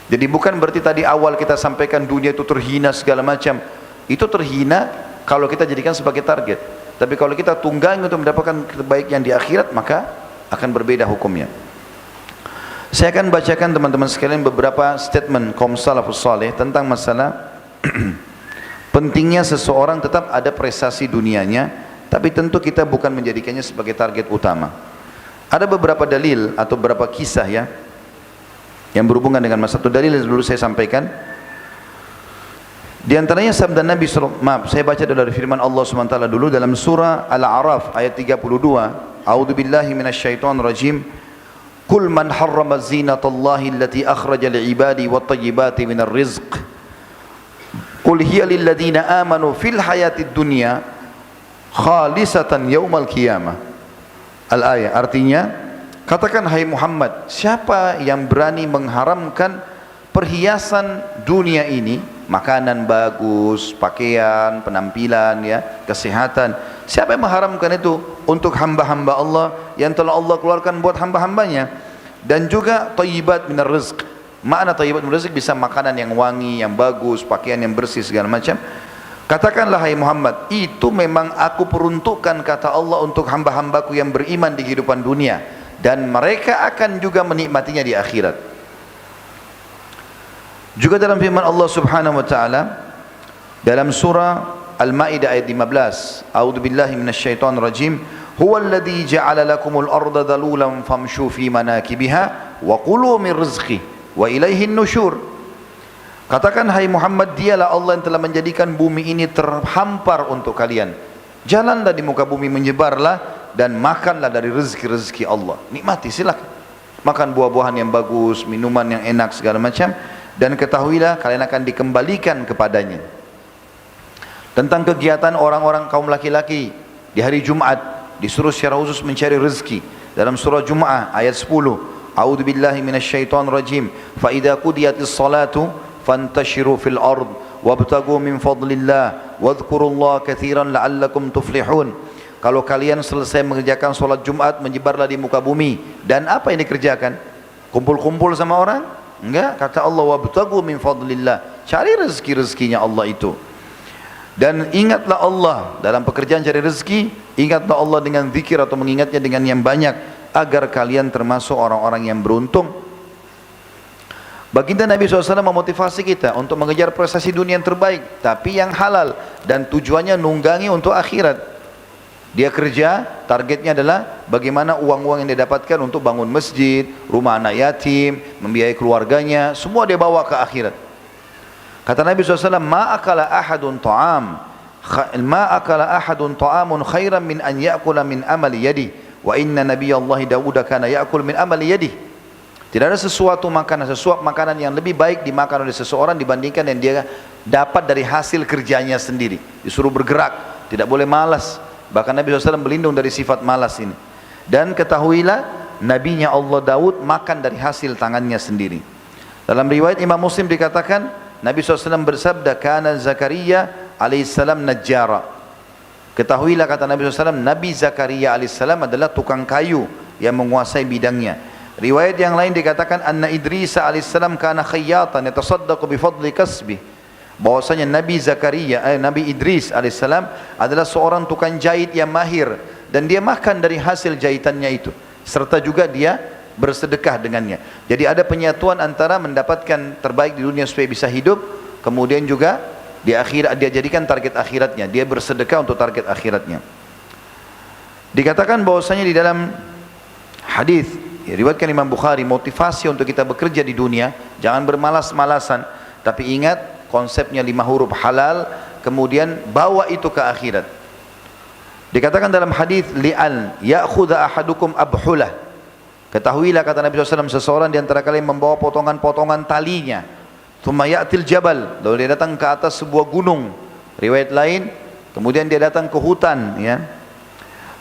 Jadi bukan berarti tadi awal kita sampaikan dunia itu terhina segala macam. Itu terhina kalau kita jadikan sebagai target. Tapi kalau kita tunggangi untuk mendapatkan kebaikan di akhirat, maka akan berbeda hukumnya. Saya akan bacakan teman-teman sekalian beberapa statement kaum salafus saleh tentang masalah pentingnya seseorang tetap ada prestasi dunianya, tapi tentu kita bukan menjadikannya sebagai target utama. Ada beberapa dalil atau beberapa kisah ya yang berhubungan dengan masalah. Satu dalil yang dulu saya sampaikan. Di antaranya sabda Nabi saya baca dari firman Allah SWT dulu dalam surah Al-A'raf ayat 32. A'udzubillahi minasyaitonir rajim. Qul man harrama zinatallahi allati akhraja li'ibadi wat-thayyibati minar rizq. Qul hiya lil ladzina amanu fil hayatid dunya khalisatan yaumal qiyamah. Al-ayah artinya, katakan hai Muhammad, siapa yang berani mengharamkan perhiasan dunia ini, makanan bagus, pakaian, penampilan ya, kesehatan, siapa yang mengharamkan itu untuk hamba-hamba Allah yang telah Allah keluarkan buat hamba-hambanya, dan juga thayyibat minar rizq. Makna thayyibat minar rizq bisa makanan yang wangi, yang bagus, pakaian yang bersih segala macam. Katakanlah hai Muhammad, itu memang aku peruntukkan kata Allah untuk hamba-hambaku yang beriman di kehidupan dunia, dan mereka akan juga menikmatinya di akhirat. Juga dalam firman Allah Subhanahu wa taala dalam surah Al-Maidah ayat 15, A'udzubillahi minasyaitonir rajim, huwallazi ja'ala lakumul arda dhalulan famshu fi manakibiha wa kulu min rizqi wa ilaihin nusyur. Katakan hai Muhammad, dialah Allah yang telah menjadikan bumi ini terhampar untuk kalian. Jalanlah di muka bumi, menyebarlah dan makanlah dari rezeki-rezeki Allah. Nikmati, silakan. Makan buah-buahan yang bagus, minuman yang enak segala macam, dan ketahuilah kalian akan dikembalikan kepadanya. Tentang kegiatan orang-orang kaum laki-laki di hari Jumat, disuruh secara khusus mencari rezeki. Dalam surah Jum'ah ayat 10, A'udzubillahi minasyaitonir rajim, fa idza qudiyatis salatu fantashiru fil ard wabtagu min fadlillah wadhkurullaha katsiran la'allakum tuflihun. Kalau kalian selesai mengerjakan solat Jumat, menyebarlah di muka bumi. Dan apa yang dikerjakan? Kumpul-kumpul sama orang? Enggak, kata Allah, wabtagu min fadlillah, cari rezeki-rezekinya Allah itu. Dan ingatlah Allah dalam pekerjaan cari rezeki, ingatlah Allah dengan zikir atau mengingatnya dengan yang banyak, agar kalian termasuk orang-orang yang beruntung. Baginda Nabi SAW memotivasi kita untuk mengejar prestasi dunia yang terbaik, tapi yang halal, dan tujuannya nunggangi untuk akhirat. Dia kerja, targetnya adalah bagaimana uang-uang yang dia dapatkan untuk bangun masjid, rumah anak yatim, membiayai keluarganya, semua dia bawa ke akhirat. Kata Nabi SAW, ma akala ahadun ta'amun khairan min an ya'kula min amali yadi, wa inna nabiyallahi Dawud kana ya'kul min amali yadi. Tidak ada sesuap makanan yang lebih baik dimakan oleh seseorang dibandingkan yang dia dapat dari hasil kerjanya sendiri. Disuruh bergerak, tidak boleh malas. Bahkan Nabi SAW berlindung dari sifat malas ini. Dan ketahuilah, nabinya Allah Daud makan dari hasil tangannya sendiri. Dalam riwayat Imam Muslim dikatakan, Nabi SAW bersabda, kana Zakaria alaihissalam najjara. Ketahuilah kata Nabi SAW, Nabi Zakaria alaihissalam adalah tukang kayu yang menguasai bidangnya. Riwayat yang lain dikatakan anna Idris alaihissalam kana khayyatan yatasaddaqu bi fadli kasbih. Bahwasanya Nabi Idris alaihissalam adalah seorang tukang jahit yang mahir dan dia makan dari hasil jahitannya itu, serta juga dia bersedekah dengannya. Jadi ada penyatuan antara mendapatkan terbaik di dunia supaya bisa hidup, kemudian juga di akhirat dia jadikan target akhiratnya, dia bersedekah untuk target akhiratnya. Dikatakan bahwasanya di dalam hadis riwayatkan Imam Bukhari, motivasi untuk kita bekerja di dunia jangan bermalas-malasan, tapi ingat konsepnya 5 huruf halal, kemudian bawa itu ke akhirat. Dikatakan dalam hadis li'an ya'khudha ahadukum abhulah, ketahuilah kata Nabi SAW, seseorang di antara kalian membawa potongan-potongan talinya, thumma ya'til jabal, lalu dia datang ke atas sebuah gunung. Riwayat lain, kemudian dia datang ke hutan, ya.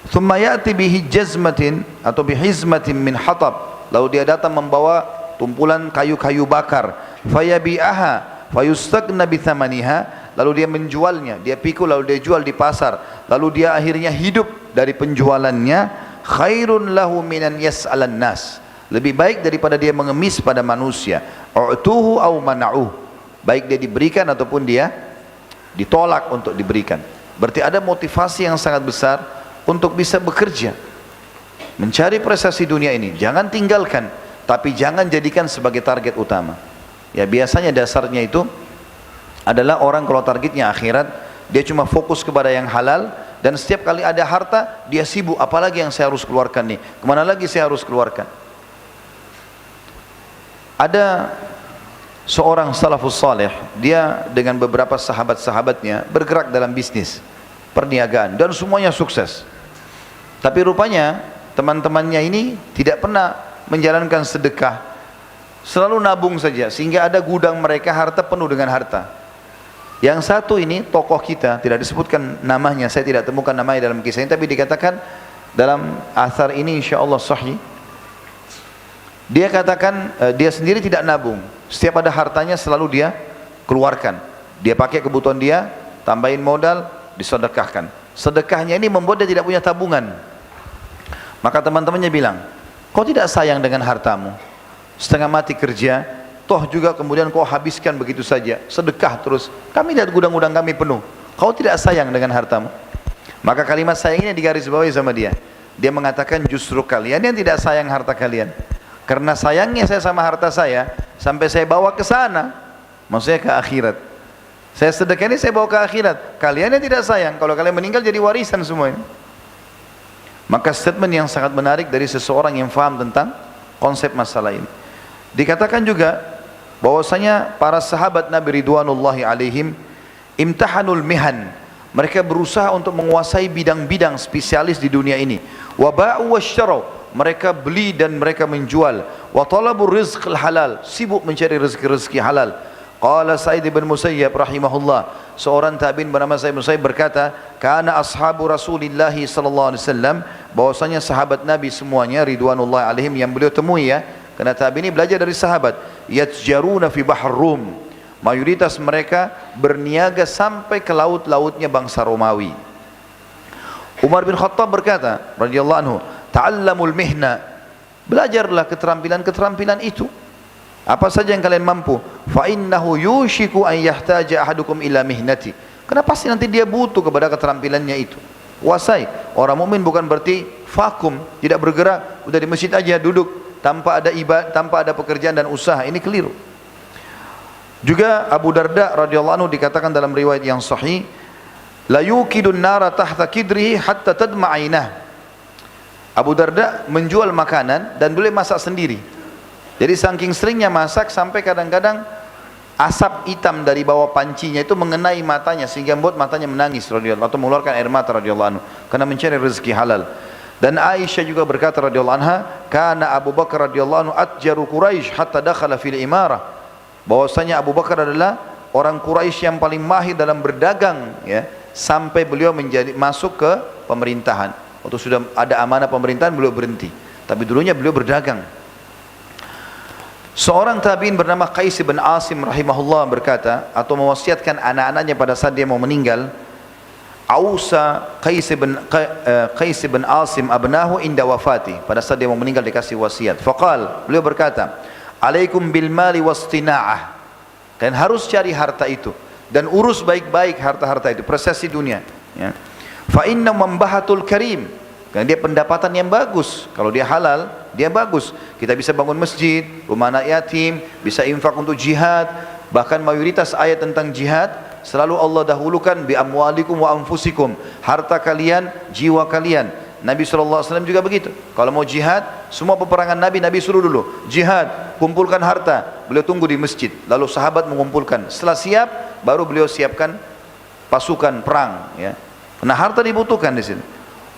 Thumma ya'ti bihi jazmatin atau bihizmatin min hatab, lalu dia datang membawa tumpulan kayu-kayu bakar, fayabi'aha fayustagna bithamaniha, lalu dia menjualnya, dia pikul lalu dia jual di pasar, lalu dia akhirnya hidup dari penjualannya. Khairun lahu minan yas'alan nas, lebih baik daripada dia mengemis pada manusia. U'tuhu aw mana'uh, baik dia diberikan ataupun dia ditolak untuk diberikan. Berarti ada motivasi yang sangat besar untuk bisa bekerja, mencari prestasi dunia ini. Jangan tinggalkan, tapi jangan jadikan sebagai target utama. Ya, biasanya dasarnya itu adalah orang kalau targetnya akhirat, dia cuma fokus kepada yang halal, dan setiap kali ada harta dia sibuk, apalagi yang saya harus keluarkan nih, kemana lagi saya harus keluarkan. Ada seorang salafus saleh, dia dengan beberapa sahabat-sahabatnya bergerak dalam bisnis perniagaan dan semuanya sukses. Tapi rupanya teman-temannya ini tidak pernah menjalankan sedekah, selalu nabung saja, sehingga ada gudang mereka harta penuh dengan harta. Yang satu ini tokoh kita, tidak disebutkan namanya, saya tidak temukan namanya dalam kisah ini, tapi dikatakan dalam athar ini insyaallah sahih. Dia katakan dia sendiri tidak nabung, setiap ada hartanya selalu dia keluarkan, dia pakai kebutuhan dia, tambahin modal, disedekahkan. Sedekahnya ini membuat dia tidak punya tabungan. Maka teman-temannya bilang, kau tidak sayang dengan hartamu, setengah mati kerja, toh juga kemudian kau habiskan begitu saja, sedekah terus, kami lihat gudang-gudang kami penuh, kau tidak sayang dengan hartamu? Maka kalimat sayang ini digarisbawahi sama dia. Dia mengatakan justru kalian yang tidak sayang harta kalian, karena sayangnya saya sama harta saya sampai saya bawa ke sana, maksudnya ke akhirat. Saya sedekah ini saya bawa ke akhirat, kalian yang tidak sayang, kalau kalian meninggal jadi warisan semuanya. Maka statement yang sangat menarik dari seseorang yang faham tentang konsep masalah ini. Dikatakan juga bahwasanya para sahabat Nabi ridwanullahi alaihim imtahanul mihan, mereka berusaha untuk menguasai bidang-bidang spesialis di dunia ini. Wa ba'u wasyarau, mereka beli dan mereka menjual. Wa talabur rizqil halal, sibuk mencari rezeki-rezeki halal. Qala Sa'id bin Musayyab rahimahullah, seorang tabi'in bernama Sa'id bin Musayyab berkata, kana ashabu Rasulillah sallallahu alaihi wasallam, bahwasanya sahabat Nabi semuanya ridwanullahi alaihim yang beliau temui, ya, karena tabi'in ini belajar dari sahabat, yatjaruna fi bahr Rum, mayoritas mereka berniaga sampai ke laut-lautnya bangsa Romawi. Umar bin Khattab berkata radhiyallahu anhu, ta'allamul mihna, belajarlah keterampilan-keterampilan itu, apa saja yang kalian mampu, fa innahu yushiku an yahtaja ahadukum ila mihnati, karena pasti nanti dia butuh kepada keterampilannya itu. Kuasai. Orang mukmin bukan berarti vakum, tidak bergerak, udah di masjid aja duduk tanpa ada ibadah, tanpa ada pekerjaan dan usaha. Ini keliru. Juga Abu Darda radhiyallahu anhu dikatakan dalam riwayat yang sahih, la yukidun nara tahta kidrihi hatta tadma ainah. Abu Darda menjual makanan dan boleh masak sendiri. Jadi saking seringnya masak sampai kadang-kadang asap hitam dari bawah pancinya itu mengenai matanya sehingga membuat matanya menangis radhiyallahu, atau mengeluarkan air mata radhiyallahu anhu karena mencari rezeki halal. Dan Aisyah juga berkata radhiyallahu anha, kana Abu Bakar radhiyallahu anhu atjaru Quraisy hatta dakhala fil imarah, bahwasanya Abu Bakar adalah orang Quraisy yang paling mahir dalam berdagang, ya, sampai beliau masuk ke pemerintahan. Waktu sudah ada amanah pemerintahan beliau berhenti, tapi dulunya beliau berdagang. Seorang tabi'in bernama Qais bin Asim rahimahullah berkata, atau mewasiatkan anak-anaknya pada saat dia mau meninggal, Ausa Qais bin Asim abnahu inda wafati, pada saat dia mau meninggal dikasih wasiat. Faqal, beliau berkata, alaikum bil mali wastina'ah, kalian harus cari harta itu dan urus baik-baik harta-harta itu, prosesi dunia, ya. Fa inna mambahatul karim, karena dia pendapatan yang bagus. Kalau dia halal, dia bagus. Kita bisa bangun masjid, rumah anak yatim, bisa infak untuk jihad. Bahkan mayoritas ayat tentang jihad selalu Allah dahulukan bi amwalikum wa anfusikum, harta kalian, jiwa kalian. Nabi SAW juga begitu. Kalau mau jihad, semua peperangan Nabi suruh dulu jihad, kumpulkan harta. Beliau tunggu di masjid, lalu sahabat mengumpulkan. Setelah siap, baru beliau siapkan pasukan perang, ya. Karena harta dibutuhkan di sini.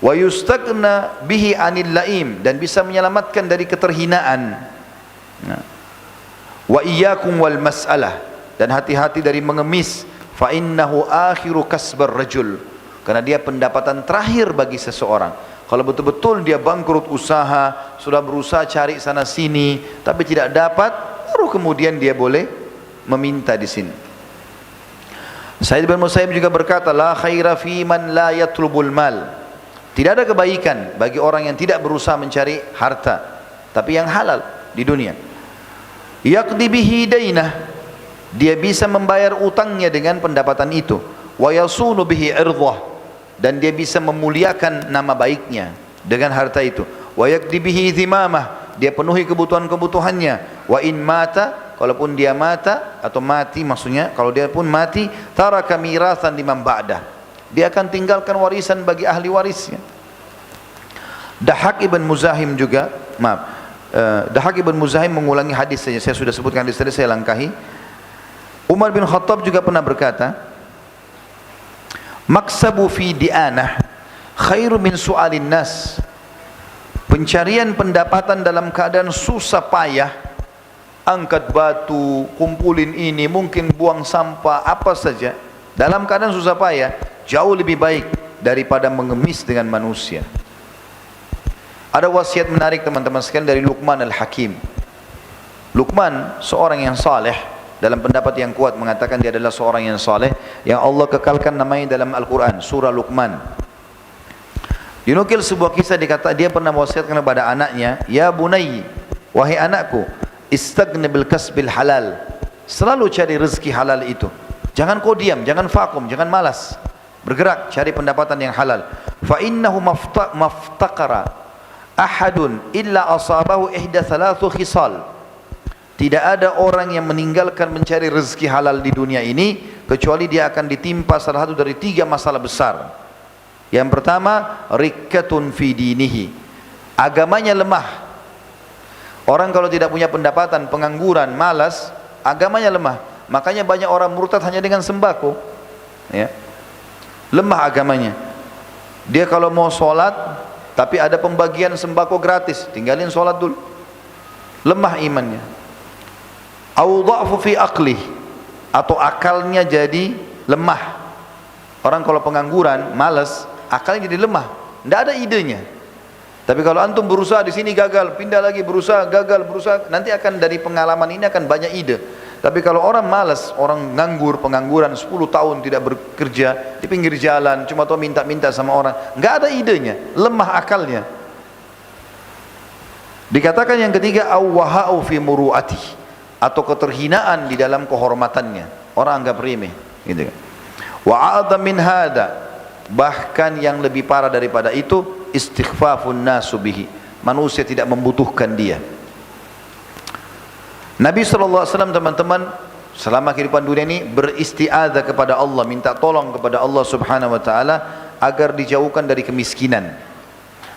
Wa yustagna bihi anil laim, dan bisa menyelamatkan dari keterhinaan. Nah. Wa iyyakum wal mas'alah, dan hati-hati dari mengemis. Fa innahu akhiru kasbar rajul, karena dia pendapatan terakhir bagi seseorang. Kalau betul-betul dia bangkrut usaha, sudah berusaha cari sana sini tapi tidak dapat, baru kemudian dia boleh meminta di sini. Sa'id bin Musayyib juga berkata, la khaira fi man la yatlubul mal, tidak ada kebaikan bagi orang yang tidak berusaha mencari harta tapi yang halal di dunia. Yaqdi bihi dainah, dia bisa membayar utangnya dengan pendapatan itu. Wa yasunu bihi irdhah, dan dia bisa memuliakan nama baiknya dengan harta itu. Wa yaqdi bihi dhimamah, dia penuhi kebutuhan-kebutuhannya. Wa in mata, kalaupun dia mata atau mati, maksudnya kalau dia pun mati, taraka mirathan liman ba'dah, dia akan tinggalkan warisan bagi ahli warisnya. Dahak ibn Muzahim juga, Dahak ibn Muzahim mengulangi hadis saja, saya sudah sebutkan hadis tadi, saya langkahi. Umar bin Khattab juga pernah berkata, maksabu fi di'anah khairu min su'alin nas, pencarian pendapatan dalam keadaan susah payah, angkat batu, kumpulin ini, mungkin buang sampah, apa saja, dalam keadaan susah payah, jauh lebih baik daripada mengemis dengan manusia. Ada wasiat menarik teman-teman sekalian dari Luqman al-Hakim. Luqman seorang yang saleh, dalam pendapat yang kuat mengatakan dia adalah seorang yang saleh, yang Allah kekalkan namanya dalam Al-Quran, surah Luqman. Dinukil sebuah kisah, dikata dia pernah wasiatkan kepada anaknya, ya bunayyi, wahai anakku, istagni bil kasbil halal, selalu cari rezeki halal itu. Jangan kau diam, jangan vakum, jangan malas, bergerak cari pendapatan yang halal. Fa innahu maftaqara ahadun illa asabahu ihda thalathu khisal, tidak ada orang yang meninggalkan mencari rezeki halal di dunia ini kecuali dia akan ditimpa salah satu dari 3 masalah besar. Yang pertama, rikkatun fi dinihi, agamanya lemah. Orang kalau tidak punya pendapatan, pengangguran, malas, agamanya lemah. Makanya banyak orang murtad hanya dengan sembako, ya. Lemah agamanya. Dia kalau mau sholat tapi ada pembagian sembako gratis, tinggalin sholat dulu. Lemah imannya. Au dha'fu fi aqlih, atau akalnya jadi lemah. Orang kalau pengangguran, malas, akalnya jadi lemah, tidak ada idenya. Tapi kalau antum berusaha di sini gagal, pindah lagi berusaha, gagal, berusaha, nanti akan dari pengalaman ini akan banyak ide. Tapi kalau orang malas, orang nganggur, pengangguran 10 tahun tidak bekerja, di pinggir jalan, cuma tahu minta-minta sama orang, nggak ada idenya, lemah akalnya. Dikatakan yang ketiga, awwaha'u fi muru'atih, atau keterhinaan di dalam kehormatannya, orang anggap remeh, gitu kan. Wa a'dham min hada, bahkan yang lebih parah daripada itu, istighfafun nasu bihi, manusia tidak membutuhkan dia. Nabi SAW teman-teman selama kehidupan dunia ini beristiadzah kepada Allah, minta tolong kepada Allah Subhanahu wa taala agar dijauhkan dari kemiskinan,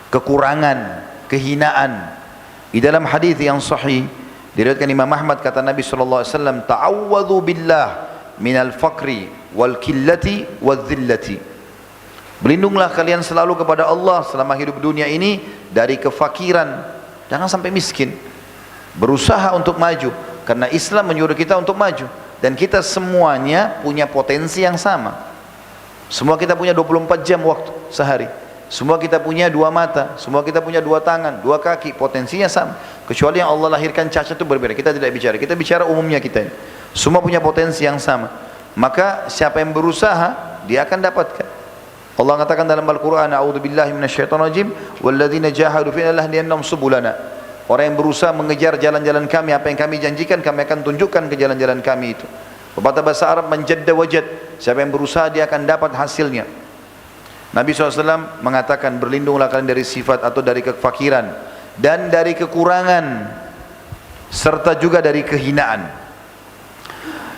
kekurangan, kehinaan. Di dalam hadis yang sahih diriwayatkan Imam Ahmad, kata Nabi SAW, ta'awwadhu billah minal faqri wal killati wal dhillati, berlindunglah kalian selalu kepada Allah selama hidup dunia ini dari kefakiran, jangan sampai miskin. Berusaha untuk maju, karena Islam menyuruh kita untuk maju, dan kita semuanya punya potensi yang sama. Semua kita punya 24 jam waktu sehari, semua kita punya 2 mata, semua kita punya 2 tangan, 2 kaki, potensinya sama. Kecuali yang Allah lahirkan cacat itu berbeda, kita tidak bicara, kita bicara umumnya kita ini. Semua punya potensi yang sama. Maka siapa yang berusaha, dia akan dapatkan. Allah katakan dalam Al-Quran, A'udzubillahi minasyaitonirrajim, walladzina jahadu fina lahdiyannahum subulana. Orang yang berusaha mengejar jalan-jalan kami, apa yang kami janjikan, kami akan tunjukkan ke jalan-jalan kami itu. Pepatah bahasa Arab, manjadda wajad, siapa yang berusaha dia akan dapat hasilnya. Nabi SAW mengatakan, berlindunglah kalian dari sifat atau dari kefakiran dan dari kekurangan serta juga dari kehinaan.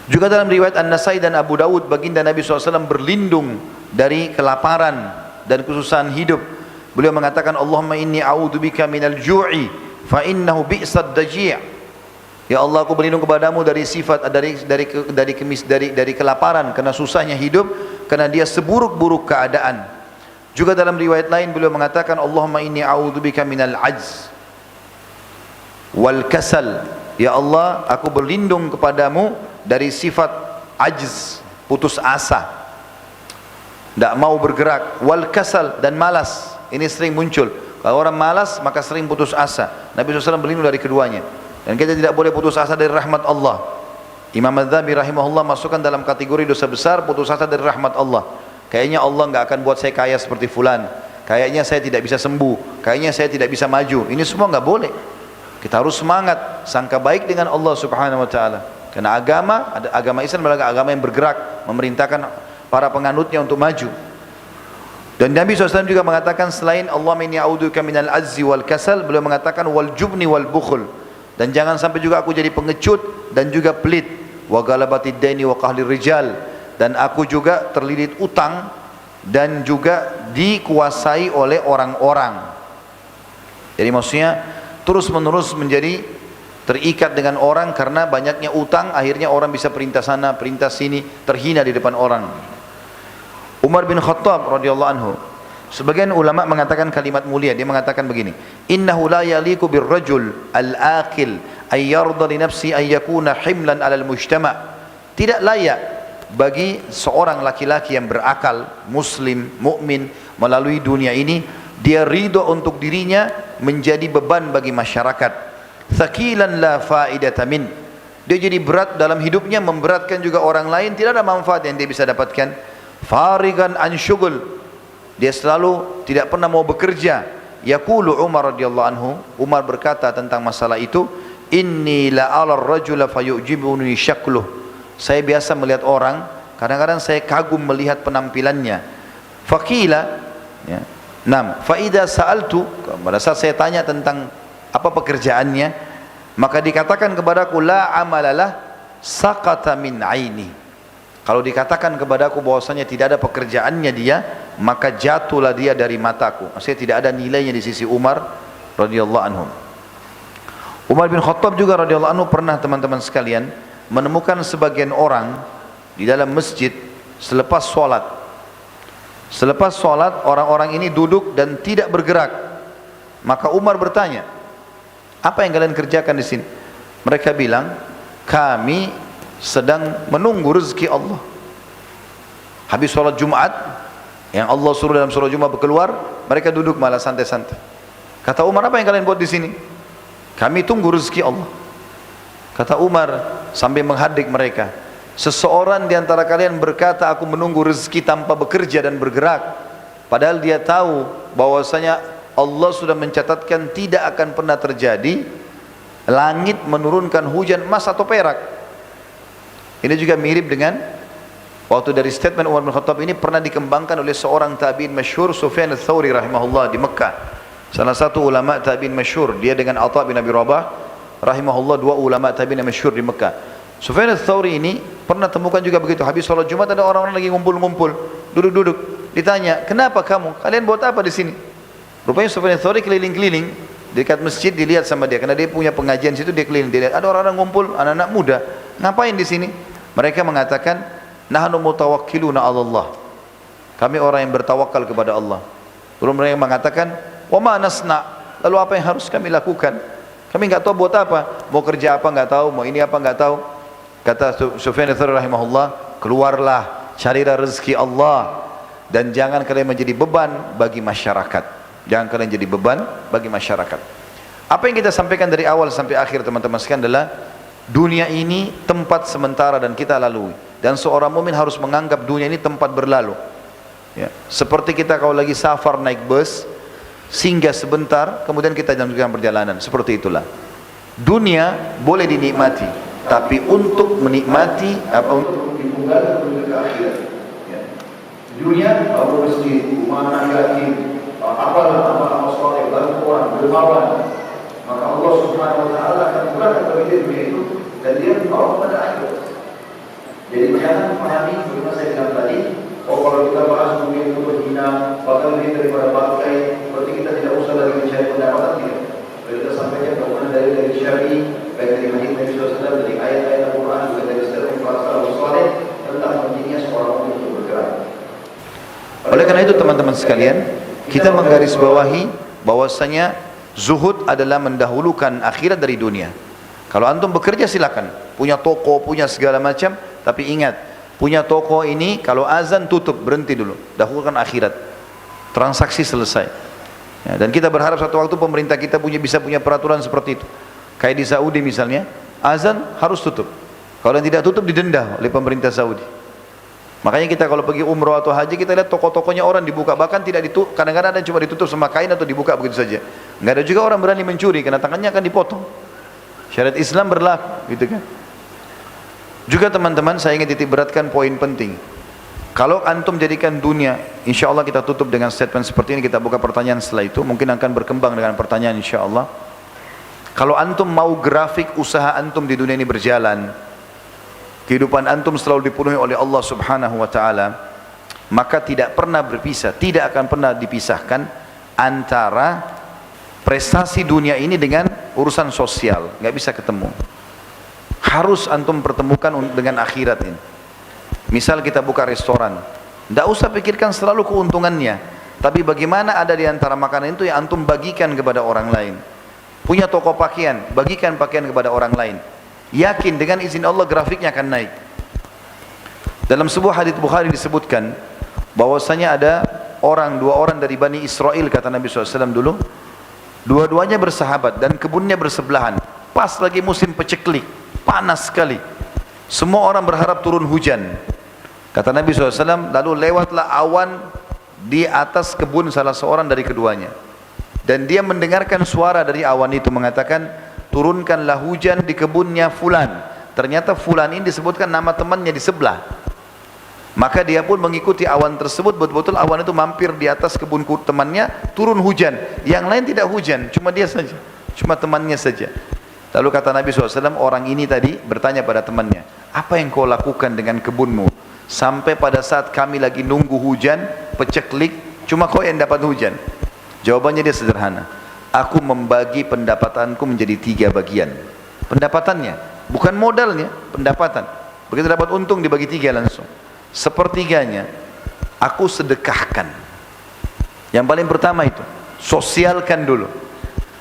Juga dalam riwayat An-Nasai dan Abu Dawud, baginda Nabi SAW berlindung dari kelaparan dan kesusahan hidup. Beliau mengatakan, Allahumma inni a'udzubika minal ju'i fa innahu bi'sad daji'. Ya Allah, aku berlindung kepadamu dari sifat dari kelaparan, karena susahnya hidup, karena dia seburuk-buruk keadaan. Juga dalam riwayat lain beliau mengatakan, Allahumma inni a'udzubika minal ajz wal kasal. Ya Allah, aku berlindung kepadamu dari sifat ajz, putus asa, tidak mau bergerak, wal kasal, dan malas. Ini sering muncul. Kalau orang malas maka sering putus asa. Nabi SAW berlindung dari keduanya. Dan kita tidak boleh putus asa dari rahmat Allah. Imam Adz-Dzahabi rahimahullah masukkan dalam kategori dosa besar putus asa dari rahmat Allah. Kayaknya Allah nggak akan buat saya kaya seperti fulan. Kayaknya saya tidak bisa sembuh. Kayaknya saya tidak bisa maju. Ini semua nggak boleh. Kita harus semangat, sangka baik dengan Allah Subhanahu Wa Taala. Karena agama Islam adalah agama yang bergerak, memerintahkan para penganutnya untuk maju. Dan Nabi SAW juga mengatakan, selain Allah inni a'udzubika minal azzi wal kasal, beliau mengatakan wal jubni wal bukhl. Dan jangan sampai juga aku jadi pengecut dan juga pelit. Wa galabatid daini wa qahlir rijal. Dan aku juga terlilit utang dan juga dikuasai oleh orang-orang. Jadi maksudnya terus menerus menjadi terikat dengan orang karena banyaknya utang, akhirnya orang bisa perintah sana, perintah sini, terhina di depan orang. Umar bin Khattab radhiyallahu anhu, sebagian ulama mengatakan kalimat mulia. Dia mengatakan begini, innahu la yaliku birrajul al-aqil ay yarda li nafsi ay yakuna himlan 'alal mujtama'. Tidak layak bagi seorang laki-laki yang berakal, muslim, mukmin, melalui dunia ini, dia ridho untuk dirinya menjadi beban bagi masyarakat. Thaqilan la faidata min. Dia jadi berat dalam hidupnya, memberatkan juga orang lain, tidak ada manfaat yang dia bisa dapatkan. Farigan an syugul, dia selalu tidak pernah mau bekerja. Yaqulu Umar radhiyallahu anhu, Umar berkata tentang masalah itu, inni la ala ar-rajula fayu'jibuni syakluh. Saya biasa melihat orang, kadang-kadang saya kagum melihat penampilannya. Faqila, ya, nam, fa idza sa'altu, pada saat saya tanya tentang apa pekerjaannya, maka dikatakan kepadaku la amalalah saqata min aini. Kalau dikatakan kepadaku bahwasanya tidak ada pekerjaannya dia, maka jatuhlah dia dari mataku. Maksudnya tidak ada nilainya di sisi Umar radhiyallahu anhu. Umar bin Khattab juga radhiyallahu anhu pernah, teman-teman sekalian, menemukan sebagian orang di dalam masjid selepas sholat. Selepas sholat orang-orang ini duduk dan tidak bergerak. Maka Umar bertanya, apa yang kalian kerjakan di sini? Mereka bilang, kami sedang menunggu rezeki Allah. Habis sholat Jumat, yang Allah suruh dalam surah Jumat keluar, mereka duduk malah santai-santai. Kata Umar, apa yang kalian buat di sini? Kami tunggu rezeki Allah. Kata Umar sambil menghadik mereka, seseorang di antara kalian berkata aku menunggu rezeki tanpa bekerja dan bergerak, padahal dia tahu bahwasanya Allah sudah mencatatkan tidak akan pernah terjadi langit menurunkan hujan emas atau perak. Ini juga mirip dengan waktu dari statement Umar bin Khattab ini pernah dikembangkan oleh seorang tabi'in masyhur, Sufyan ats-Tsauri rahimahullah, di Mekah. Salah satu ulama tabi'in masyhur, dia dengan Atha bin Abi Rabah rahimahullah, dua ulama tabi'in masyhur di Mekah. Sufyan ats-Tsauri ini pernah temukan juga begitu, habis sholat Jumat ada orang-orang lagi ngumpul-ngumpul, duduk-duduk. Ditanya, kenapa kamu? Kalian buat apa di sini? Rupanya Sufyan ats-Tsauri keliling-keliling dekat masjid, dilihat sama dia, karena dia punya pengajian situ, dia keliling, dia lihat ada orang-orang ngumpul, anak-anak muda, ngapain di sini? Mereka mengatakan, nahnu mutawakkiluna 'ala Allah. Kami orang yang bertawakal kepada Allah. Lalu mereka mengatakan, wa ma nasna? Lalu apa yang harus kami lakukan? Kami enggak tahu buat apa. Mau kerja apa enggak tahu, mau ini apa enggak tahu. Kata Sufyan ats-Tsauri rahimahullah, keluarlah, carilah rezeki Allah dan jangan kalian menjadi beban bagi masyarakat. Jangan kalian jadi beban bagi masyarakat. Apa yang kita sampaikan dari awal sampai akhir, teman-teman sekalian, adalah dunia ini tempat sementara dan kita lalui, dan seorang mukmin harus menganggap dunia ini tempat berlalu. Ya. Seperti kita kalau lagi safar naik bus, singgah sebentar, kemudian kita lanjutkan perjalanan. Seperti itulah. Dunia boleh dinikmati, tapi untuk menikmati untuk ditunggal menuju ke akhirat. Ya. Dunia Allah masjid, rumah yatim, apalah amal soleh, bantu orang, dermawan, maka Allah Subhanahu Wa Taala akan murahkan bagi dia dunia itu dan dia membawa pada akhirat. Jadi jangan memahami seperti saya bilang tadi, oh kalau kita bahas dunia itu berhina, bahkan lebih daripada bangkai, berarti kita tidak usah lagi mencari pendapatan tidak. Kita sampaikan bahwa dari syar'i, baik dari hadis Nabi SAW, dari ayat-ayat Al-Quran, juga dari sejarah para salafus saleh tentang pentingnya seorang mukmin untuk bergerak. Oleh karena itu teman-teman sekalian, kita menggarisbawahi bahwasanya zuhud adalah mendahulukan akhirat dari dunia. Kalau antum bekerja silakan, punya toko, punya segala macam, tapi ingat, punya toko ini kalau azan tutup, berhenti dulu, dahulukan akhirat. Transaksi selesai. Ya, dan kita berharap satu waktu pemerintah kita bisa punya peraturan seperti itu. Kayak di Saudi misalnya, azan harus tutup. Kalau yang tidak tutup didenda oleh pemerintah Saudi. Makanya kita kalau pergi umroh atau haji, kita lihat toko-tokonya orang dibuka, bahkan tidak ditutup. Kadang-kadang ada yang cuma ditutup sama kain atau dibuka begitu saja. Nggak ada juga orang berani mencuri karena tangannya akan dipotong. Syariat Islam berlaku, gitu kan? Juga teman-teman, saya ingin titik beratkan poin penting. Kalau antum jadikan dunia, insya Allah kita tutup dengan statement seperti ini, kita buka pertanyaan setelah itu, mungkin akan berkembang dengan pertanyaan insya Allah. Kalau antum mau grafik usaha antum di dunia ini berjalan, kehidupan antum selalu dipenuhi oleh Allah Subhanahu Wa Taala, maka tidak pernah berpisah, tidak akan pernah dipisahkan antara prestasi dunia ini dengan urusan sosial, nggak bisa ketemu. Harus antum pertemukan dengan akhirat ini. Misal kita buka restoran, tidak usah pikirkan selalu keuntungannya, tapi bagaimana ada di antara makanan itu yang antum bagikan kepada orang lain. Punya toko pakaian, bagikan pakaian kepada orang lain. Yakin dengan izin Allah grafiknya akan naik. Dalam sebuah hadits Bukhari disebutkan bahwasanya ada dua orang dari Bani Israel, kata Nabi SAW dulu, dua-duanya bersahabat dan kebunnya bersebelahan. Pas lagi musim peceklik, panas sekali. Semua orang berharap turun hujan. Kata Nabi SAW, lalu lewatlah awan di atas kebun salah seorang dari keduanya. Dan dia mendengarkan suara dari awan itu mengatakan, turunkanlah hujan di kebunnya fulan. Ternyata fulan ini disebutkan nama temannya di sebelah. Maka dia pun mengikuti awan tersebut, betul-betul awan itu mampir di atas kebun temannya, turun hujan. Yang lain tidak hujan, cuma dia saja, cuma temannya saja. Lalu kata Nabi SAW, orang ini tadi bertanya pada temannya, apa yang kau lakukan dengan kebunmu? Sampai pada saat kami lagi nunggu hujan, peceklik, cuma kau yang dapat hujan. Jawabannya dia sederhana, aku membagi pendapatanku menjadi 3 bagian. Pendapatannya, bukan modalnya, pendapatan. Begitu dapat untung dibagi 3 langsung. Sepertiganya, aku sedekahkan. Yang paling pertama itu, sosialkan dulu.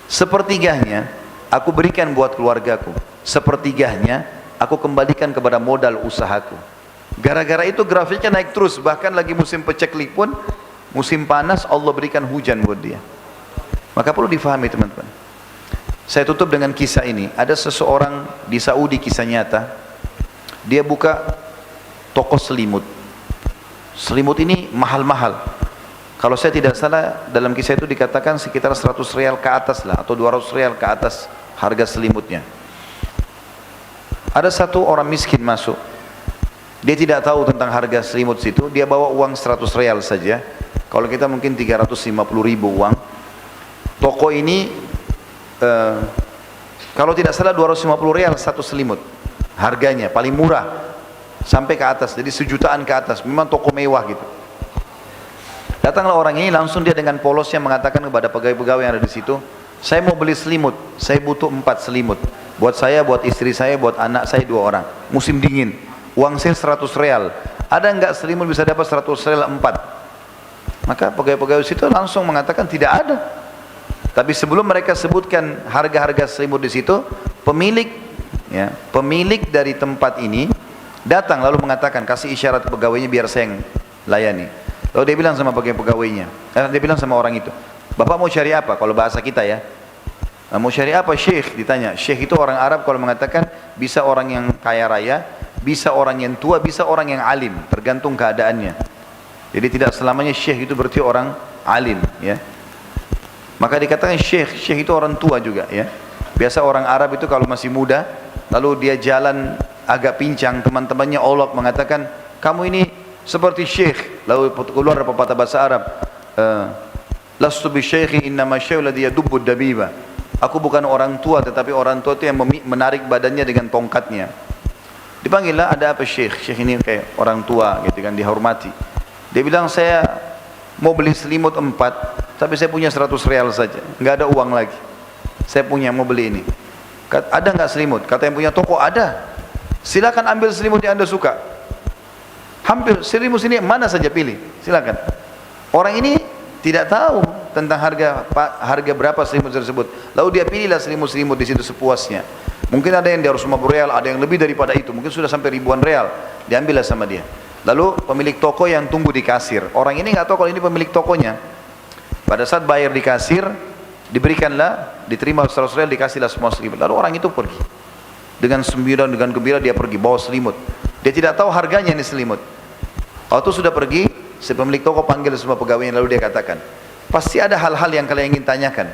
Sepertiganya, aku berikan buat keluargaku. Sepertiganya, aku kembalikan kepada modal usahaku. Gara-gara itu grafiknya naik terus, bahkan lagi musim peceklik pun, musim panas Allah berikan hujan buat dia. Maka perlu difahami teman-teman. Saya tutup dengan kisah ini. Ada seseorang di Saudi, kisah nyata. Dia buka toko selimut. Selimut ini mahal-mahal. Kalau saya tidak salah, dalam kisah itu dikatakan sekitar 100 rial ke atas lah, atau 200 rial ke atas harga selimutnya. Ada satu orang miskin masuk. Dia tidak tahu tentang harga selimut situ, dia bawa uang 100 rial saja. Kalau kita mungkin 350 ribu uang. Toko ini, kalau tidak salah 250 rial satu selimut. Harganya paling murah, sampai ke atas, jadi 1 jutaan ke atas. Memang toko mewah gitu. Datanglah orang ini, langsung dia dengan polosnya mengatakan kepada pegawai-pegawai yang ada di situ, saya mau beli selimut, saya butuh 4 selimut. Buat saya, buat istri saya, buat anak saya 2 orang. Musim dingin. Uang saya 100 real. Ada enggak selimut bisa dapat 100 real 4? Maka pegawai-pegawai situ langsung mengatakan tidak ada. Tapi sebelum mereka sebutkan harga-harga selimut di situ, pemilik dari tempat ini datang lalu mengatakan, kasih isyarat ke pegawainya biar saya yang layani. Lalu dia bilang sama pegawainya, dia bilang sama orang itu, Bapak mau cari apa? Kalau bahasa kita ya, mau cari apa Syekh? Ditanya. Syekh itu orang Arab kalau mengatakan bisa orang yang kaya raya, bisa orang yang tua, bisa orang yang alim, tergantung keadaannya. Jadi tidak selamanya syekh itu berarti orang alim, ya. Maka dikatakan syekh itu orang tua juga, ya. Biasa orang Arab itu kalau masih muda, lalu dia jalan agak pincang, teman-temannya olok mengatakan, kamu ini seperti syekh. Lalu keluar pepatah bahasa Arab, lastu bi syekhi innama syekhu ladzi yadubbu dabiba. Aku bukan orang tua, tetapi orang tua itu yang menarik badannya dengan tongkatnya. Dipanggillah, ada apa syekh? Syekh ini kayak orang tua gitu kan, dihormati. Dia bilang, saya mau beli selimut 4, tapi saya punya 100 real saja, nggak ada uang lagi. Saya punya, mau beli ini. Ada nggak selimut? Kata yang punya toko, ada. Silakan ambil selimut yang Anda suka. Hampir selimut sini mana saja pilih, silakan. Orang ini tidak tahu tentang harga berapa selimut tersebut. Lalu dia pilihlah selimut-selimut di situ sepuasnya. Mungkin ada yang di harus 50 real, ada yang lebih daripada itu, mungkin sudah sampai ribuan real. Diambillah sama dia. Lalu pemilik toko yang tunggu di kasir. Orang ini nggak tahu kalau ini pemilik tokonya. Pada saat bayar di kasir, diberikanlah, diterima 100 real, dikasihlah semua selimut. Lalu orang itu pergi. Dengan gembira dia pergi bawa selimut. Dia tidak tahu harganya ini selimut. Waktu sudah pergi, si pemilik toko panggil semua pegawainya, lalu dia katakan, pasti ada hal-hal yang kalian ingin tanyakan.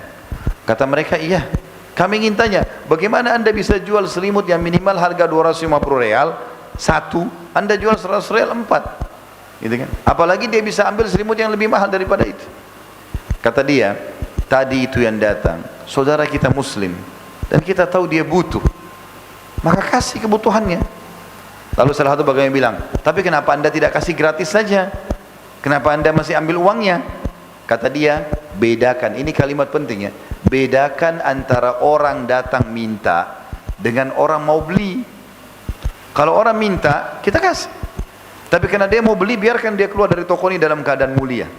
Kata mereka, iya, kami ingin tanya, bagaimana Anda bisa jual selimut yang minimal harga 250 real, 1, Anda jual 100 real 4, gitu kan? Apalagi dia bisa ambil selimut yang lebih mahal daripada itu. Kata dia, tadi itu yang datang, saudara kita muslim, dan kita tahu dia butuh, maka kasih kebutuhannya. Lalu salah satu pegawai bilang, tapi kenapa Anda tidak kasih gratis saja? Kenapa Anda masih ambil uangnya? Kata dia, bedakan, ini kalimat penting ya, bedakan antara orang datang minta dengan orang mau beli. Kalau orang minta, kita kasih. Tapi karena dia mau beli, biarkan dia keluar dari toko ini dalam keadaan mulia.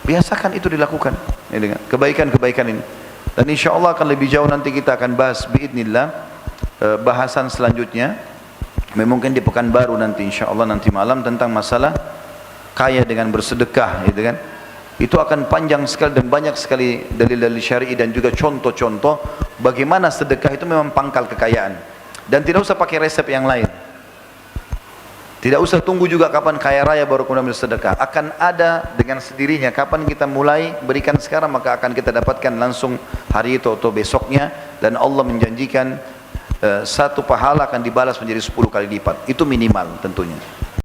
Biasakan itu dilakukan, ya, dengan kebaikan-kebaikan ini. Dan insya Allah akan lebih jauh nanti kita akan bahas biidnillah bahasan selanjutnya. Mungkin di Pekanbaru nanti insya Allah nanti malam tentang masalah kaya dengan bersedekah, gitu kan? Itu akan panjang sekali dan banyak sekali dalil-dalil syar'i dan juga contoh-contoh bagaimana sedekah itu memang pangkal kekayaan. Dan tidak usah pakai resep yang lain. Tidak usah tunggu juga kapan kaya raya baru kemudian bersedekah. Akan ada dengan sendirinya. Kapan kita mulai berikan sekarang, maka akan kita dapatkan langsung hari itu atau besoknya. Dan Allah menjanjikan satu pahala akan dibalas menjadi 10 kali lipat. Itu minimal tentunya.